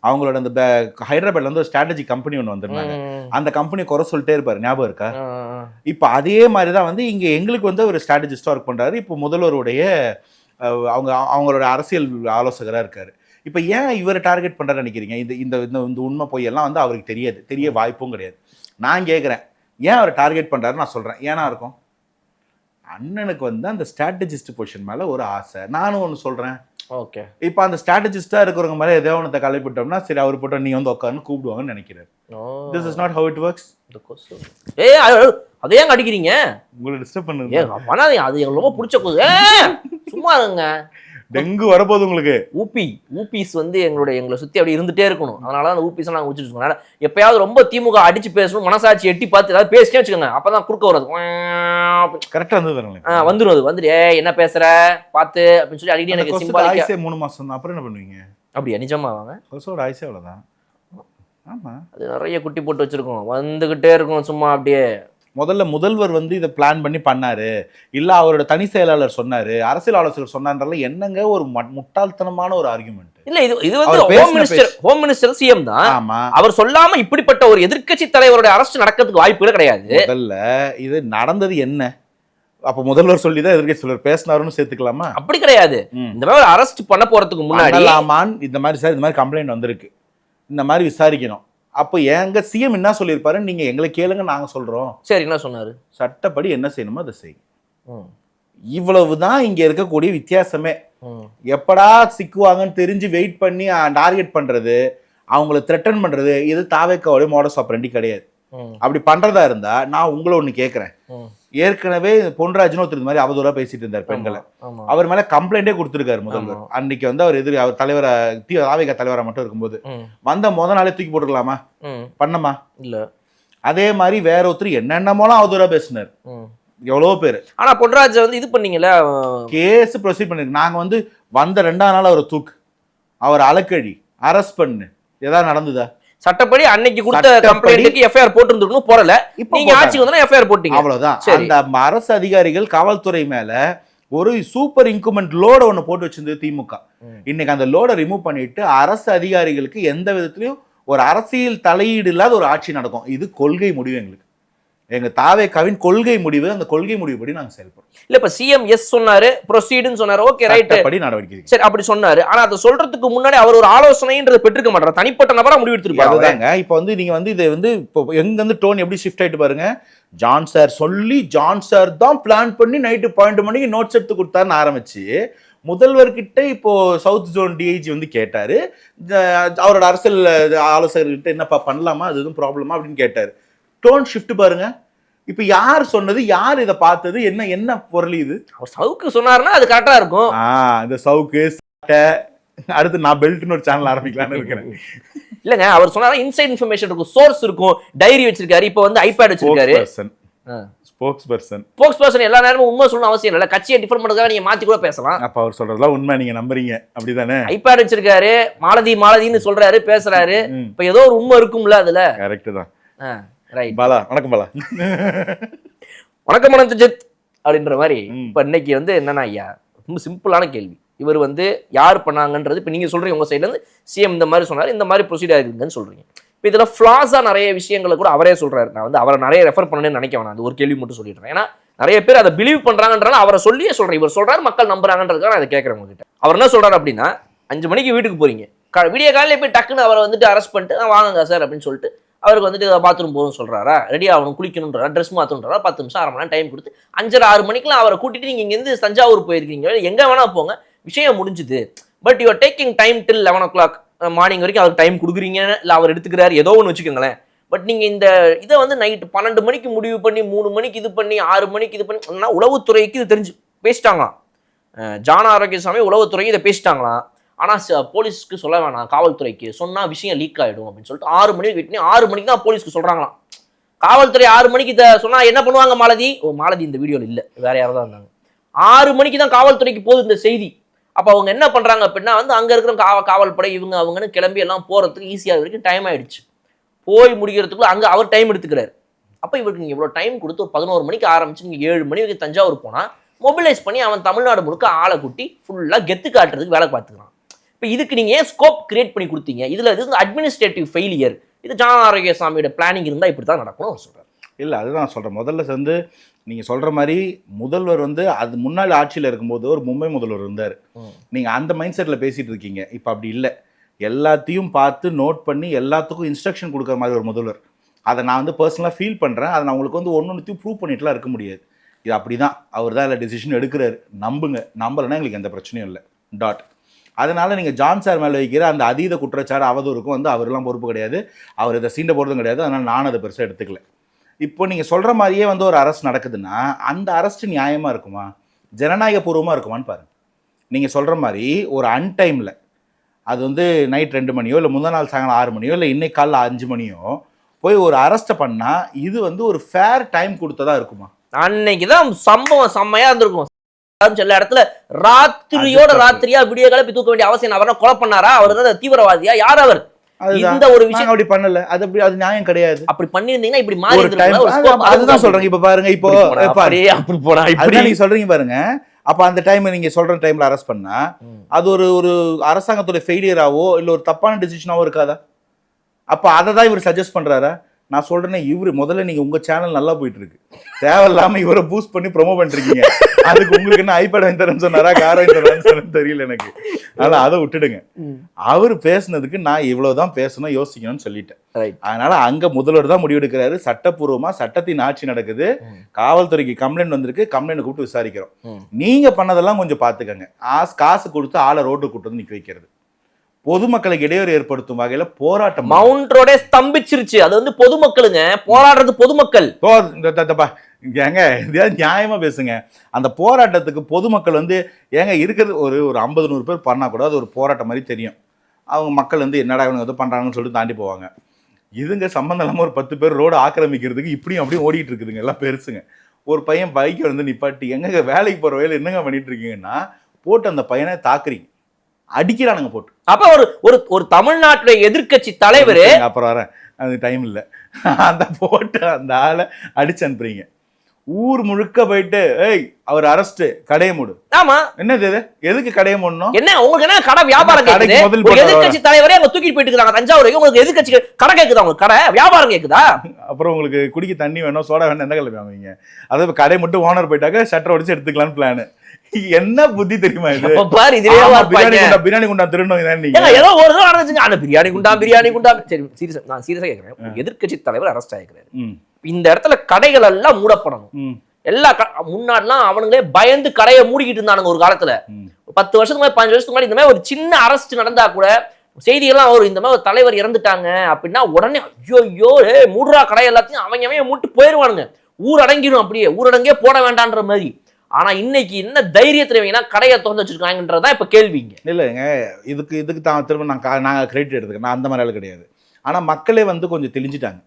அவங்களோட அந்த ஹைதராபாத்ல வந்து ஒரு ஸ்ட்ராட்டஜி கம்பெனி ஒன்று வந்துருந்தாங்க, அந்த கம்பெனியை குறை சொல்லிட்டே இருப்பாரு, ஞாபகம் இருக்கா? இப்போ அதே மாதிரி தான் வந்து இங்கே எங்களுக்கு வந்து ஒரு ஸ்ட்ராட்டஜிஸ்டாக ஒர்க் பண்ணுறாரு. இப்போ முதல்வருடைய அவங்களோட அரசியல் ஆலோசகராக இருக்காரு. இப்போ ஏன் இவரை டார்கெட் பண்ணுறாரு நினைக்கிறீங்க? இந்த உண்மை பொய்யெல்லாம் வந்து அவருக்கு தெரியாது, தெரிய வாய்ப்பும் கிடையாது. நான் கேட்குறேன், ஏன் அவரை டார்கெட் பண்ணுறாரு? நான் சொல்கிறேன், ஏன்னா இருக்கும் அண்ணனுக்கு வந்து அந்த ஸ்ட்ராட்டஜிஸ்ட் பொசிஷன் மேலே ஒரு ஆசை. நானும் ஒன்று சொல்கிறேன், ஓகே, இப்போ அந்த ஸ்ட்ராட்டஜிஸ்டாக இருக்கிறவங்க மேலே ஏதோ ஒன்றத்தை கலைப்பட்டோம்னா சரி அவர் போட்டோ நீ வந்து உட்காருன்னு கூப்பிடுவாங்கன்னு நினைக்கிறாரு. This is not how it works. அதே அடிக்கிறீங்க, உங்களை டிஸ்டர்ப் பண்ணுங்க, அது எங்களுக்கு ரொம்ப பிடிச்ச போது சும்மா இருங்க. டெங்கு வரப்போகுது உங்களுக்கு. ஊபிஸ் வந்து எங்களை சுற்றி அப்படி இருந்துகிட்டே இருக்கணும். அதனால அந்த ஊபிஸ் நாங்கள் வச்சுட்டு இருக்கோம். எப்பயாவது ரொம்ப திமுக அடிச்சு பேசணும், மனசாட்சி எட்டி பார்த்து ஏதாவது பேசிட்டே வச்சுக்கோங்க, அப்பதான் குறுக்க வராது. கரெக்டாக இருந்தது வந்துடும், அது வந்துட்டு என்ன பேசுற பார்த்து அப்படின்னு சொல்லி அடிக்கடி எனக்கு சிம்பாலிக்கா 3 மாசம் தான். அப்புறம் என்ன பண்ணுவீங்க? அப்படியா? நிஜமா வாங்க, கொசோட ஆயுசே அவ்வளோதான். ஆமாம், அது நிறைய குட்டி போட்டு வச்சிருக்கோம், வந்துகிட்டே இருக்கும் சும்மா அப்படியே. முதல்வர் வந்து இதை பிளான் பண்ணி பண்ணாரு, இல்ல அவரோட தனி செயலாளர் சொன்னாரு, அரசியல் ஆலோசகர் சொன்னார்ல, என்னங்க ஒரு முட்டாள்தனமான ஒரு ஆர்குமெண்ட். இல்ல, இது வந்து ஹோம் மினிஸ்டர் சிஎம் தான். ஆமா, அவர் சொல்லாம இப்படிப்பட்ட ஒரு எதிர்க்கட்சி தலைவருடைய அரசு நடக்கிறதுக்கு வாய்ப்புகளே கிடையாது. முதல்ல இது நடந்தது என்ன, அப்ப முதல்வர் சொல்லிதான் எதிர்க்கட்சி சொல்லுவார் பேசினாருன்னு சேர்த்துக்கலாமா? அப்படி கிடையாது. இந்த மாதிரி அரெஸ்ட் பண்ண போறதுக்கு முன்னாடி இந்த மாதிரி சார் இந்த மாதிரி கம்ப்ளைண்ட் வந்திருக்கு, இந்த மாதிரி விசாரிக்கணும். அப்போ எங்க சிஎம் என்ன சொல்லியிருப்பாரு, நீங்க எங்களை கேளுங்க நாங்க சொல்றோம். சரி, என்ன சொன்னாரு? சட்டப்படி என்ன செய்யணுமோ அதை செய்யும். இவ்வளவுதான் இங்க இருக்கக்கூடிய வித்தியாசமே. எப்படா சிக்குவாங்கன்னு தெரிஞ்சு வெயிட் பண்ணி டார்கெட் பண்றது, அவங்கள த்ரெட்டன் பண்றது, இது தாவேக்காவோட மோடஸ் ஆபரண்டி கிடையாது. அப்படி பண்றதா இருந்தா நான் உங்களை ஒண்ணு கேட்கிறேன். ஏற்கனவே பொன்ராஜ்னு ஒருத்தர் மாதிரி அவதூறா பேசிட்டு இருந்தார் பெண்களை. அவர் மேல கம்ப்ளைண்டே கொடுத்திருக்காரு முதல்வர். அன்னைக்கு வந்து அவர் அவர் தலைவரா தாவேக்கா தலைவரா மட்டும் இருக்கும்போது வந்த முத நாளே தூக்கி போட்டுக்கலாமா? பண்ணமா இல்ல. அதே மாதிரி வேற ஒருத்தர் என்னென்னமோலாம் அவதூறா பேசினார் எவ்வளவோ பேரு. ஆனா பொன்ராஜ் வந்து இது பண்ணீங்கல்ல, கேஸ் ப்ரொசீட் பண்ணிருக்கு. நாங்க வந்து வந்த 2ஆம் நாள் அவர் தூக்கு, அவர் அலக்கழி, அரெஸ்ட் பண்ணு, ஏதாவது நடந்ததா? சட்டப்படி அன்னைக்கு கொடுத்த கம்ப்ளைண்ட்டுக்கு எஃப்ஐஆர் போட்டுருந்துக்கணும், போடல. நீங்க ஆட்சி வந்தா எஃப்ஐஆர் போட்டீங்க, அவ்வளவுதான். அந்த அரசு அதிகாரிகள் காவல்துறை மேல ஒரு சூப்பர் இன்குமெண்ட் லோட ஒண்ணு போட்டு வச்சிருந்தது திமுக. இன்னைக்கு அந்த லோட ரிமூவ் பண்ணிட்டு அரசு அதிகாரிகளுக்கு எந்த விதத்திலையும் ஒரு அரசியல் தலையீடு இல்லாத ஒரு ஆட்சி நடக்கும். இது கொள்கை முடிவு. எங்களுக்கு எங்க தாவேக்காவின் கொள்கை முடிவு. அந்த கொள்கை முடிவுபடி நாங்க செயல்படுறோம். இல்ல இப்ப சிஎம் எஸ் சொன்னாரு, ப்ரொசீடுன்னு சொன்னாரு, ஓகே ரைட், படி நடவடிக்கை. சரி அப்படி சொன்னாரு. ஆனா அதை சொல்றதுக்கு முன்னாடி அவர் ஒரு ஆலோசனைன்றது பெற்றுக்க மாட்டாரு, தனிப்பட்ட நபரா முடிவு எடுத்துருப்பாரு. அதுதாங்க இப்ப வந்து நீங்க வந்து இதை வந்து இப்போ எங்க வந்து டோன் எப்படி ஷிஃப்ட் ஆயிட்டு பாருங்க. ஜான் சார் சொல்லி ஜான் சார் தான் பிளான் பண்ணி நைட்டு 12 மணிக்கு நோட்ஸ் எடுத்து கொடுத்தாருன்னு ஆரம்பிச்சு முதல்வர்கிட்ட இப்போ சவுத் ஜோன் டிஐஜி வந்து கேட்டாரு, அவரோட அரசியல் ஆலோசகர்கிட்ட என்னப்பா பண்ணலாமா, அது எதுவும் ப்ராப்ளமா அப்படின்னு கேட்டாரு. டோன் ஷிஃப்ட் பாருங்க. இப்ப யார் சொன்னது, யார் இதை பார்த்தது, என்ன என்ன பொருள் இது? சவுக்கு சொன்னாருன்னா அது கரெக்டா இருக்கும். இந்த சவுக்கு அடுத்து நான் பெல்ட்னு ஒரு சேனல் ஆரம்பிக்கலாம்னு இருக்கிறேன். இல்லங்க அவர் சொன்னாரு இன்சைட் இன்ஃபர்மேஷன் இருக்கும், சோர்ஸ் இருக்கும், டைரி வச்சிருக்காரு, இப்போ வந்து ஐபேட் வச்சிருக்காரு. ஸ்போக்ஸ் பர்சன் எல்லா நேரமும் உண்மை சொல்லணும் அவசியம் இல்ல, கட்சியை டிஃபர் பண்றதுக்காக நீங்க மாத்தி கூட பேசலாம். அப்ப அவர் சொல்றதெல்லாம் உண்மை நீங்க நம்புறீங்க அப்படிதானே? ஐபேட் வச்சிருக்காரு, மாலதின்னு சொல்றாரு, பேசுறாரு, இப்ப ஏதோ ஒரு உண்மை இருக்கும்ல அதுல. கரெக்ட் தான். ரைட். பாலா வணக்கம். பாலா வணக்கம் மனோஜித் அப்படின்ற மாதிரி. இப்ப இன்னைக்கு வந்து என்னன்னா ஐயா, ரொம்ப சிம்பிளான கேள்வி. இவர் வந்து யார் பண்ணாங்கன்றது இப்ப நீங்க சொல்றீங்க உங்க சைட்ல இருந்து, சிஎம் இந்த மாதிரி சொன்னாரு, இந்த மாதிரி ப்ரொசீடர் இருக்குங்கன்னு சொல்றீங்க. இப்போ இதுல ஃபிளாஸா நிறைய விஷயங்களை கூட அவரே சொல்றாரு. நான் வந்து அவரை நிறைய ரெஃபர் பண்ணணும்னு நினைக்க வேணாம், அது ஒரு கேள்வி மட்டும் சொல்லிடுறேன். ஏன்னா நிறைய பேர் அதை பிலீவ் பண்றாங்கன்றாலும் அவரை சொல்லியே சொல்றேன். இவர் சொல்றாரு, மக்கள் நம்புறாங்கன்றதுக்காக நான் அதை கேட்கறேன் உங்ககிட்ட. அவர் என்ன சொல்றாரு அப்படின்னா, 5 மணிக்கு வீட்டுக்கு போறீங்க, விடிய காலையில போய் டக்குன்னு அவரை வந்துட்டு அரெஸ்ட் பண்ணிட்டு வாங்க சார் அப்படின்னு சொல்லிட்டு அவருக்கு வந்துட்டு பாத்ரூம் போகணும்னு சொல்றாரா, ரெடி ஆகணும், குளிக்கணும்ன்றா, ட்ரெஸ் மாற்றணுன்றா, 10 நிமிஷம் 1/2 மணி நேரம் டைம் கொடுத்து 5:30 6 மணிக்கெல்லாம் அவரை கூட்டிட்டு நீங்க இங்கேருந்து தஞ்சாவூர் போயிருக்கீங்க, எங்க வேணா போங்க, விஷயம் முடிஞ்சுது. But you're taking time till 11 o'clock morning வரைக்கும் அவருக்கு டைம் கொடுக்குறீங்க, இல்லை அவர் எடுத்துக்கிறாரு, ஏதோ ஒன்று வச்சுக்கோங்களேன். பட் நீங்க இந்த இதை வந்து நைட்டு 12 மணிக்கு முடிவு பண்ணி 3 மணிக்கு இது பண்ணி 6 மணிக்கு இது பண்ணி உளவுத்துறைக்கு இது தெரிஞ்சு பேசிட்டாங்களாம். ஜான் ஆரோக்கியசாமி உளவுத்துறைக்கு இதை பேசிட்டாங்களாம். ஆனால் போலீஸ்க்கு சொல்ல வேணாம், காவல்துறைக்கு சொன்னால் விஷயம் லீக் ஆகிடும் அப்படின்னு சொல்லிட்டு 6 மணிக்கு வெயிட் பண்ணி 6 மணிக்கு தான் போலீஸ்க்கு சொல்கிறாங்களாம். காவல்துறை 6 மணிக்கு இதை சொன்னால் என்ன பண்ணுவாங்க? மாலதி இந்த வீடியோவில் இல்லை, வேற யாராவது தான் இருந்தாங்க. 6 மணிக்கு தான் காவல்துறைக்கு போகுது இந்த செய்தி. அப்போ அவங்க என்ன பண்ணுறாங்க அப்படின்னா வந்து அங்கே இருக்கிற காவல்படை இவங்க அவங்கன்னு கிளம்பி எல்லாம் போகிறதுக்கு ஈஸியாக வரைக்கும் டைம் ஆகிடுச்சு. போய் முடிக்கிறதுக்குள்ள அங்கே அவர் டைம் எடுத்துக்கிறாரு. அப்போ இவருக்கு நீங்கள் இவ்வளோ டைம் கொடுத்து ஒரு 11 மணிக்கு ஆரம்பிச்சு நீங்கள் 7 மணி வரைக்கும் தஞ்சாவூர் போனால் மொபிலைஸ் பண்ணி அவன் தமிழ்நாடு முழுக்க ஆளை கூட்டி ஃபுல்லாக கெத்து காட்டுறதுக்கு வேலை பார்த்துக்கிறான். இப்போ இதுக்கு நீங்கள் ஏன் ஸ்கோப் கிரியேட் பண்ணி கொடுத்தீங்க? இதில் இது வந்து அட்மினிஸ்ட்ரேட்டிவ் ஃபெயிலியர். இது ஜான் ஆரோக்கியசாமியோட பிளானிங் இருந்தால் இப்படி தான் நடக்கணும் அவர் சொல்கிறார். இல்லை அதுதான் சொல்கிறேன். முதல்ல வந்து நீங்கள் சொல்கிற மாதிரி முதல்வர் வந்து அது முன்னாள் ஆட்சியில் இருக்கும்போது ஒரு மும்பை முதல்வர் இருந்தார். நீங்கள் அந்த மைண்ட் செட்டில் பேசிகிட்டு இருக்கீங்க. இப்போ அப்படி இல்லை. எல்லாத்தையும் பார்த்து நோட் பண்ணி எல்லாத்துக்கும் இன்ஸ்ட்ரக்ஷன் கொடுக்குற மாதிரி ஒரு முதல்வர். அதை நான் வந்து பர்சனலாக ஃபீல் பண்ணுறேன். அதை நான் உங்களுக்கு வந்து ஒன்றுத்தையும் ப்ரூவ் பண்ணிட்டுலாம் இருக்க முடியாது. இது அப்படி தான் அவர் தான் எல்லா டெசிஷன் எடுக்கிறாரு. நம்புங்க, நம்பலைன்னா எங்களுக்கு எந்த பிரச்சனையும் இல்லை. டாட். அதனால் நீங்கள் ஜான் சார் மேலே வைக்கிற அந்த அதீத குற்றச்சாட்டு அவதூறுக்கும் வந்து அவரெல்லாம் பொறுப்பு கிடையாது. அவர் இதை சீண்ட போகிறதும் கிடையாது. அதனால் நான் அதை பெருசாக எடுத்துக்கல. இப்போ நீங்கள் சொல்கிற மாதிரியே வந்து ஒரு அரெஸ்ட் நடக்குதுன்னா அந்த அரெஸ்ட் நியாயமாக இருக்குமா, ஜனநாயக பூர்வமாக இருக்குமான்னு பாருங்கள். நீங்கள் சொல்கிற மாதிரி ஒரு அன்டைமில் அது வந்து நைட் 2 மணியோ இல்லை முந்தா நாள் சாயங்காலம் 6 மணியோ இல்லை இன்னைக்கு காலைல 5 மணியோ போய் ஒரு அரெஸ்ட்டை பண்ணால் இது வந்து ஒரு ஃபேர் டைம் கொடுத்ததா இருக்குமா? அன்னைக்கு தான் சம்பவம் செம்மையாக இருந்திருக்கும். சில இடத்துல ராத்திரியோட ராத்திரியா விடிய கிளப்பி தூக்க வேண்டிய அவசியம். அவர் கொலை பண்ணாரா? அவர் தான் தீவிரவாதியா? யார் அவர்? இந்த ஒரு விஷயம் அப்படி பண்ணல. அது அப்படி அது நியாயம் கிடையாது. அப்படி பண்ணிருந்தீங்கன்னா இப்படி மாறி அதுதான் சொல்றேன். இப்ப பாருங்க, இப்போ அப்படி போனா இப்படி நீங்க சொல்றீங்க பாருங்க. அப்ப அந்த டைம் நீங்க சொல்ற டைம்ல அரெஸ்ட் பண்ணா அது ஒரு அரசாங்கத்தோட ஃபெயிலியராவோ இல்ல ஒரு தப்பான டிசிஷனாவோ இருக்காதா? அப்ப அதை தான் இவர் சஜஸ்ட் பண்றாரா? நான் சொல்றேனே, இவரு முதல்ல நீங்க உங்க சேனல் நல்லா போயிட்டு இருக்கு, தேவையில்லாம இவரை பூஸ்ட் பண்ணி ப்ரொமோட் பண்றீங்க. அதுக்கு உங்களுக்கு என்ன ஐபேட் வாங்கி தரேன்னு சொன்னாரா, கார் வாங்கி தரேன்னு சொன்னு தெரியல எனக்கு. அதனால அதை விட்டுடுங்க. அவரு பேசுனதுக்கு நான் இவ்வளவுதான் பேசணும் யோசிக்கணும்னு சொல்லிட்டேன். அதனால அங்க முதல்வர் தான் முடிவெடுக்கிறாரு. சட்டப்பூர்வமா சட்டத்தின் ஆட்சி நடக்குது. காவல்துறைக்கு கம்ப்ளைண்ட் வந்திருக்கு, கம்ப்ளைண்ட் கூப்பிட்டு விசாரிக்கிறோம். நீங்க பண்ணதெல்லாம் கொஞ்சம் பாத்துக்கங்க. காசு கொடுத்து ஆளை ரோட்டு கூட்டு வந்து நிக்க வைக்கிறது, பொதுமக்களுக்கு இடையூறு ஏற்படுத்தும் வகையில போராட்டம். மவுண்ட் ரோடே ஸ்தம்பிச்சிருச்சு. அது வந்து பொதுமக்களுங்க போராடுறது, பொதுமக்கள். ஏங்க இதையாவது நியாயமா பேசுங்க. அந்த போராட்டத்துக்கு பொதுமக்கள் வந்து ஏங்க இருக்கிறது ஒரு 50-100 பேர் பண்ணா கூட அது ஒரு போராட்டம் மாதிரி தெரியும். அவங்க மக்கள் வந்து என்னடா இவங்க எது பண்றாங்கன்னு சொல்லிட்டு தாண்டி போவாங்க. இதுங்க சம்பந்தம் இல்லாம ஒரு 10 பேர் ரோடு ஆக்கிரமிக்கிறதுக்கு இப்படியும் அப்படியும் ஓடிட்டு இருக்குதுங்க, எல்லாம் பெருசுங்க. ஒரு பையன் பைக்கை வந்து நிப்பாட்டி எங்க வேலைக்கு போற வேலை என்னங்க பண்ணிட்டு இருக்கீங்கன்னா போட்டு அந்த பையனை தாக்குறீங்க, அடிக்கிறானுங்க போட்டு. அப்ப ஒரு தமிழ்நாட்டுடைய எதிர்க்கட்சி தலைவர், அப்புறம் வரேன், அது டைம் இல்ல, அந்த போட்டு அந்த ஆளை அடிச்சு அனுப்புறீங்க. ஊர் முழுக்க போயிட்டு ஏய் அவர் அரெஸ்ட், கடையை மூடு. ஆமா, என்னது இது, எதுக்கு கடையை மூடணும்? என்ன உங்களுக்கு என்ன கடை வியாபாரம் கேக்குது? ஒரு எதிர்க்கட்சி தலைவரே அவங்க தூக்கிட்டு போயிட்டு இருக்காங்க தஞ்சாவூர். உங்களுக்கு எதிர்க்கட்சி கடை கேக்குதா? உங்களுக்கு கடை வியாபாரம் கேக்குதா? அப்புறம் உங்களுக்கு குடிக்க தண்ணி வேணும், சோடா வேணும், எந்த கலர் வாங்குவீங்க? அதாவது கடை மட்டும் ஓனர் போயிட்டாக்க ஷட்டர் உடைச்சு எடுத்துக்கலாம்னு பிளான். என்ன புத்தி தெரியுமா இது? பிரியாணி குண்டா திருடணும் ஏதோ ஒரு நாள் நடந்துச்சுங்க. அந்த பிரியாணி குண்டா சரி சீரியஸா நான் சீரியஸா கேக்குறேன். எதிர்க்கட்சி தலைவர் அரெஸ்ட் ஆயிருக்காரு. இந்த இடத்துல கடைகள் எல்லாம் மூடப்படணும். எல்லா முன்னாடிலாம் அவனுங்களே பயந்து கடையை மூடிக்கிட்டு இருந்தானுங்க ஒரு காலத்துல. 10 வருஷத்துக்கு முன்னாடி 15 வருஷத்துக்கு முன்னாடி இந்த மாதிரி ஒரு சின்ன அரெஸ்ட் நடந்தா கூட செய்திகள்லாம் வரும், இந்த மாதிரி ஒரு தலைவர் இறந்துட்டாங்க அப்படின்னா உடனே ஐயோ மூடுறா கடை எல்லாத்தையும் அவங்க மூட்டு போயிருவானுங்க, ஊர் அடங்கிடும், அப்படியே ஊரடங்கே போட வேண்டான்ற மாதிரி. ஆனா இன்னைக்கு என்ன தைரியத்துல கடையை திறந்து வச்சிருக்காங்கன்றதா இப்ப கேள்விங்க. இல்லைங்க, இதுக்கு தான் திரும்ப நாங்கள் கிரெடிட் எடுத்துக்கிறேன். நான் அந்த மாதிரி ஆள் கிடையாது. ஆனா மக்களே வந்து கொஞ்சம் தெளிஞ்சிட்டாங்க.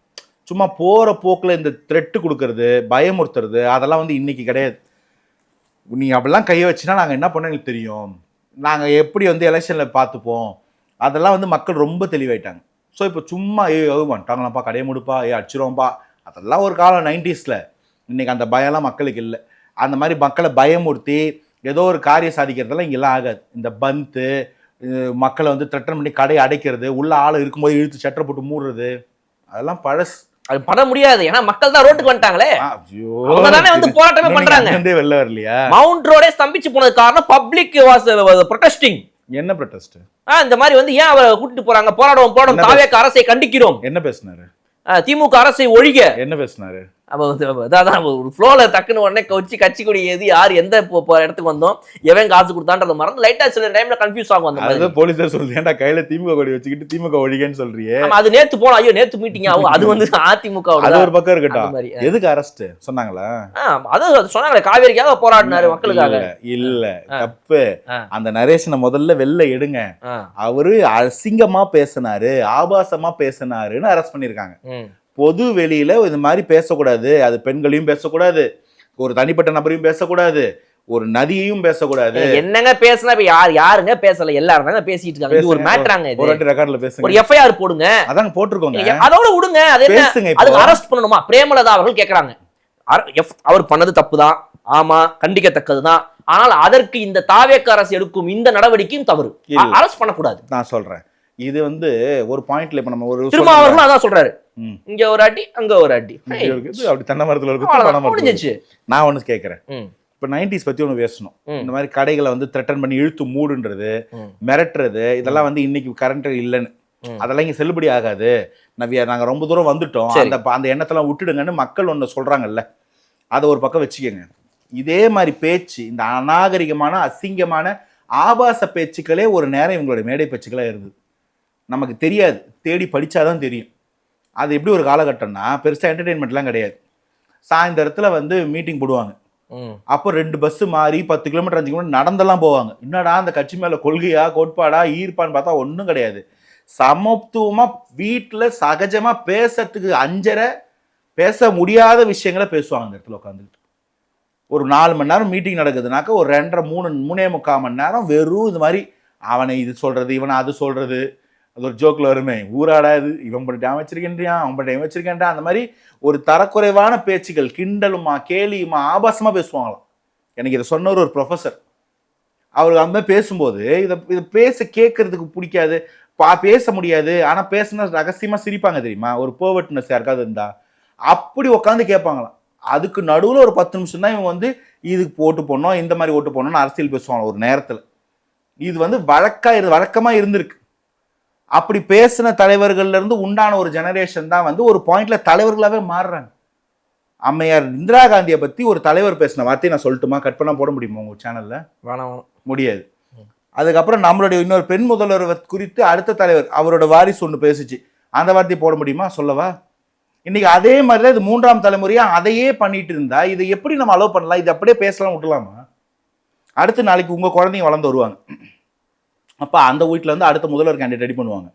சும்மா போற போக்குல இந்த த்ரெட்டு கொடுக்கறது, பயமுறுத்துறது, அதெல்லாம் வந்து இன்னைக்கு கிடையாது. நீ அப்படிலாம் கையை வச்சுன்னா நாங்கள் என்ன பண்ண எங்களுக்கு தெரியும், நாங்கள் எப்படி வந்து எலெக்ஷன்ல பார்த்துப்போம், அதெல்லாம் வந்து மக்கள் ரொம்ப தெளிவாயிட்டாங்க. ஸோ இப்போ சும்மா வந்துட்டாங்களாப்பா கடையை முடிப்பா, அடிச்சிருவோம்ப்பா, அதெல்லாம் ஒரு காலம் 90s. இன்னைக்கு அந்த பயம்லாம் மக்களுக்கு இல்லை. அந்த மாதிரி மக்களை பயமுறுத்தி ஏதோ ஒரு காரியம் சாதிக்கிறதெல்லாம் இங்கெல்லாம் ஆகாது. இந்த பந்து மக்களை வந்து த்ரெட்டன் பண்ணி கடையை அடைக்கிறது, உள்ள ஆள் இருக்கும்போது இழுத்து சட்டரை போட்டு மூடுறது, அதெல்லாம் பழசு. அது பண்ண முடியாது. ஏன்னா மக்கள் தான் ரோட்டுக்கு வந்துட்டாங்களே, அவங்கதானே வந்து போராட்டமே பண்றாங்க. வெளில வரலையா? மவுண்ட் ரோடே ஸ்தம்பிச்சு போனது காரணம் பப்ளிக் வாஸ் ப்ரொடெஸ்டிங். என்ன ப்ரொடெஸ்ட்? இந்த மாதிரி வந்து ஏன் அவரை கூட்டிட்டு போறாங்க, போராடுவோம், தாவேக அரசை கண்டிக்கிறோம். என்ன பேசினாரு? திமுக அரசை ஒழிக என்ன பேசினாரு? ஒரு ஃப்ளோல டக்குன்னு உடனே கட்சி கொடி ஏதி யார் எந்த இடத்துக்கு வந்தோம், எவன் காசு கொடுத்தான்றத மறந்து லைட்டா சில டைம்ல கன்ஃபியூஸ் ஆகும். அந்த மாதிரி போலீஸார் சொல்றேன்டா கையில திமுக கொடி வச்சுக்கிட்டு திமுக ஒழிகன்னு சொல்றியே. அது நேத்து போனோம், ஐயோ நேத்து மீட்டிங் ஆகும், அது வந்து அதிமுக. அது ஒரு பக்கம் இருக்கட்டும். எதுக்கு அரெஸ்ட் சொன்னாங்களா? அது சொன்னாங்களே காவேரிக்காக போராடினாரு மக்களுக்காக. இல்ல தப்பு. அந்த நரேஷனை முதல்ல வெளில எடுங்க. அவரு அசிங்கமா பேசினாரு, ஆபாசமா பேசினாருன்னு அரெஸ்ட் பண்ணிருக்காங்க. பொது வெளியில இந்த மாதிரி பேசக்கூடாது, அது பெண்களையும் பேசக்கூடாது, ஒரு தனிப்பட்ட நபரையும் பேசக்கூடாது, ஒரு நதியையும் பேசக்கூடாது. என்னங்க பேசினா இப்ப யாருங்க பேசல, எல்லாரும் தாங்க பேசிட்டு இருக்காங்க. இது ஒரு மேட்டராங்க. இது ஒரு ரெக்கார்ட்ல பேசுங்க, ஒரு எஃப்ஐஆர் போடுங்க. அதாங்க போட்டுருக்கோங்க, அதோட விடுங்க. அது பேசுங்க. அதுக்கு அரெஸ்ட் பண்ணணுமா? பிரேமலதா அவர்கள் கேக்குறாங்க. அவர் பண்ணது தப்புதான், ஆமா, கண்டிக்கத்தக்கதுதான். ஆனால் அதற்கு இந்த தாவேக அரசு எடுக்கும் இந்த நடவடிக்கையும் தவறு, அரெஸ்ட் பண்ணக்கூடாது. நான் சொல்றேன், இது வந்து ஒரு பாயிண்ட்ல இப்ப நம்ம ஒரு திருமாவர்களும் அதான் சொல்றாரு, இங்க ஒரு அடி அங்க ஒரு அடி, அப்படி தென்னை மரத்துல இருக்கு. நான் ஒண்ணு கேக்குறேன், இப்ப 90s பத்தி ஒண்ணு பேசணும். இந்த மாதிரி கடைகளை வந்து த்ரெட்டன் பண்ணி இழுத்து மூடுன்றது, மிரட்டுறது, இதெல்லாம் வந்து இன்னைக்கு கரண்ட் இல்லைன்னு, அதெல்லாம் இங்க செல்லுபடி ஆகாது, நாங்க ரொம்ப தூரம் வந்துட்டோம், அந்த எண்ணத்தெல்லாம் விட்டுடுங்கன்னு மக்கள் ஒண்ணு சொல்றாங்கல்ல, அதை ஒரு பக்கம் வச்சுக்கோங்க. இதே மாதிரி பேச்சு, இந்த அநாகரிகமான அசிங்கமான ஆபாச பேச்சுக்களே ஒரு நேரம் இவங்களுடைய மேடை பேச்சுக்களா இருந்தது. நமக்கு தெரியாது, தேடி படிச்சாதான் தெரியும். அது எப்படி ஒரு காலகட்டம்னா, பெருசா என்டர்டெயின்மெண்ட்லாம் கிடையாது. சாயந்தரத்துல வந்து மீட்டிங் போடுவாங்க, அப்போ 2 பஸ் மாறி 10 கிலோமீட்டர் 5 கிலோமீட்டர் நடந்தெல்லாம் போவாங்க. என்னடா அந்த கட்சி மேல கொள்கையா கோட்பாடா ஈர்ப்பான்னு பார்த்தா ஒன்றும் கிடையாது. சமத்துவமா வீட்டுல சகஜமா பேசுறதுக்கு அஞ்சரை பேச முடியாத விஷயங்களை பேசுவாங்க அந்த இடத்துல உட்காந்துக்கிட்டு. ஒரு 4 மணி நேரம் மீட்டிங் நடக்குதுனாக்கா ஒரு 2.5 3.75 மணி நேரம் வெறும் இது மாதிரி அவனை இது சொல்றது, இவனை அது சொல்றது. அது ஒரு ஜோக்கில் வருமே, ஊராடாது, இவன் பண்ணிட்டு வச்சிருக்கேன்றியான், அவன் பண்ணிட்டு வச்சிருக்கேன்றான், அந்த மாதிரி ஒரு தரக்குறைவான பேச்சுகள், கிண்டலுமா கேலியுமா ஆபாசமா பேசுவாங்களாம். எனக்கு இதை சொன்ன ஒரு ப்ரொஃபஸர், அவர் அந்த மாதிரி பேசும்போது இதை பேச கேட்கறதுக்கு பிடிக்காது. பேச முடியாது, ஆனா பேசுனா ரகசியமா சிரிப்பாங்க தெரியுமா, ஒரு பர்வர்ட்னஸ் யாருக்காவது இருந்தா அப்படி உட்காந்து கேட்பாங்களாம். அதுக்கு நடுவுல ஒரு 10 நிமிஷம் தான் இவங்க வந்து இதுக்கு ஓட்டு போடணும், இந்த மாதிரி ஓட்டு போடணும்னு அரசியல் பேசுவாங்க ஒரு நேரத்துல. இது வந்து வழக்கமா இருந்திருக்கு. அப்படி பேசின தலைவர்கள்ல இருந்து உண்டான ஒரு ஜெனரேஷன் தான் வந்து ஒரு பாயிண்ட்ல தலைவர்களாவே மாறுறாங்க. அம்மையார் இந்திரா காந்தியை பத்தி ஒரு தலைவர் பேசின வார்த்தையை நான் சொல்லட்டுமா? கட் பண்ணா போட முடியுமா உங்க சேனல்ல? வேணாம். முடியாது. அதுக்கப்புறம் நம்மளுடைய இன்னொரு பெண் முதல்வர் குறித்து அடுத்த தலைவர் அவரோட வாரிசு ஒன்று பேசிச்சு, அந்த வார்த்தையை போட முடியுமா? சொல்லவா? இன்னைக்கு அதே மாதிரிதான் இது 3ஆம் தலைமுறையா அதையே பண்ணிட்டு இருந்தா இதை எப்படி நம்ம அலோவ் பண்ணலாம்? இது அப்படியே பேசலாம் விட்டுலாமா? அடுத்த நாளைக்கு உங்க குழந்தைங்க வளர்ந்து வருவாங்க, அப்ப அந்த வீட்டில் வந்து அடுத்த முதல்வர் கேண்டிடேட் ரெடி பண்ணுவாங்க.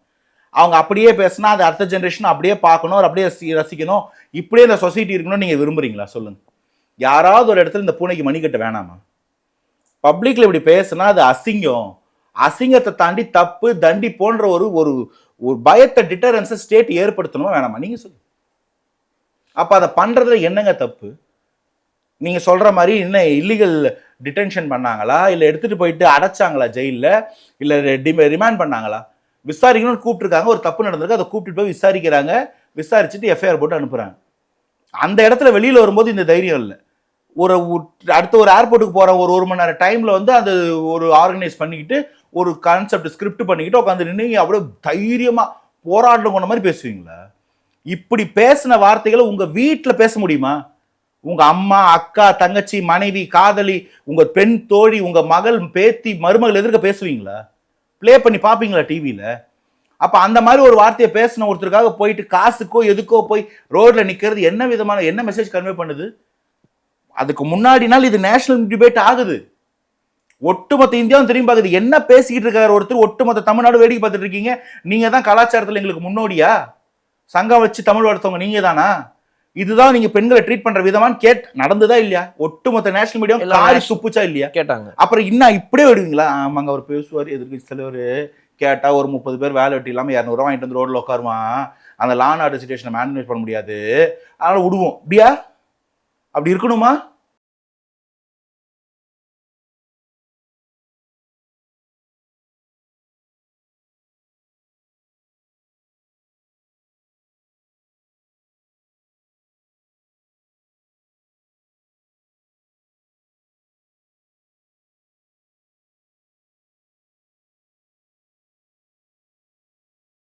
அவங்க அப்படியே பேசினா அது அடுத்த ஜென்ரேஷன் அப்படியே பார்க்கணும், அப்படியே ரசிக்கணும், இப்படியே இந்த சொசைட்டி இருக்கணும்னு நீங்க விரும்புறீங்களா? சொல்லுங்க. யாராவது ஒரு இடத்துல இந்த பூனைக்கு மணி கட்ட வேணாமா? பப்ளிக்ல இப்படி பேசினா அது அசிங்கம், அசிங்கத்தை தாண்டி தப்பு தண்டி போன்ற ஒரு ஒரு பயத்தை டிட்டரன்ஸை ஸ்டேட் ஏற்படுத்தணுமா வேணாமா? நீங்க சொல்லுங்க. அப்ப அதை பண்றதுல என்னங்க தப்பு? நீங்க சொல்ற மாதிரி என்ன இல்லீகல் டிடென்ஷன் பண்ணாங்களா, இல்ல எடுத்துட்டு போயிட்டு அடைச்சாங்களா ஜெயில, இல்ல ரிமாண்ட் பண்ணாங்களா? விசாரிக்கணும்னு கூப்பிட்டுருக்காங்க, ஒரு தப்பு நடந்திருக்கு, அதை கூப்பிட்டு போய் விசாரிக்கிறாங்க, விசாரிச்சுட்டு எஃப்ஐஆர் போட்டு அனுப்புறாங்க. அந்த இடத்துல வெளியில வரும்போது இந்த தைரியம் இல்லை. அடுத்த ஒரு ஏர்போர்ட்டுக்கு போற ஒரு மணி நேரம் டைம்ல வந்து அது ஒரு ஆர்கனைஸ் பண்ணிக்கிட்டு ஒரு கான்செப்ட் ஸ்கிரிப்ட் பண்ணிக்கிட்டு உட்காந்து நின்று அவ்வளவு தைரியமா போராட்டம் கொண்ட மாதிரி பேசுவீங்களா? இப்படி பேசின வார்த்தைகளை உங்க வீட்டுல பேச முடியுமா? உங்க அம்மா, அக்கா, தங்கச்சி, மனைவி, காதலி, உங்க பெண் தோழி, உங்க மகள், பேத்தி, மருமகள் எதிர்க்க பேசுவீங்களா? பிளே பண்ணி பாப்பீங்களா டிவியில? அப்ப அந்த மாதிரி ஒரு வார்த்தையை பேசின ஒருத்தருக்காக போயிட்டு காசுக்கோ எதுக்கோ போய் ரோட்ல நிக்கிறது என்ன மெசேஜ் கன்வே பண்ணுது? அதுக்கு முன்னாடி நாள் இது நேஷனல் டிபேட் ஆகுது, ஒட்டுமொத்த இந்தியாவும் திரும்பி பார்க்குது. என்ன பேசிக்கிட்டு இருக்காரு ஒருத்தர், ஒட்டுமொத்த தமிழ்நாடு வேடிக்கை பார்த்துட்டு இருக்கீங்க. நீங்க தான் கலாச்சாரத்தில் எங்களுக்கு முன்னோடியா? சங்கம் வச்சு தமிழ் வளர்த்தவங்க நீங்க தானா? இதுதான் நீங்க பெண்களை ட்ரீட் பண்ற விதமான்னு நடந்ததா இல்லையா? ஒட்டுமொத்த நேஷனல் மீடியா காரி துப்புச்சா இல்லையா? கேட்டாங்க. அப்புறம் இன்னும் இப்படியே விடுவீங்களா? ஆமாங்க, அவர் பேசுவார், எதிர்கட்சி தலைவர் கேட்டா ஒரு 30 பேர் வேலை வெட்டி இல்லாம 200 ரூபா வாங்கிட்டு வந்து ரோட்ல உட்காருவான், அந்த லா அண்ட் ஆர்டர் சிச்சுவேஷனை மேனேஜ் பண்ண முடியாது, அதனால விடுவோம். அப்படியா? அப்படி இருக்கணுமா?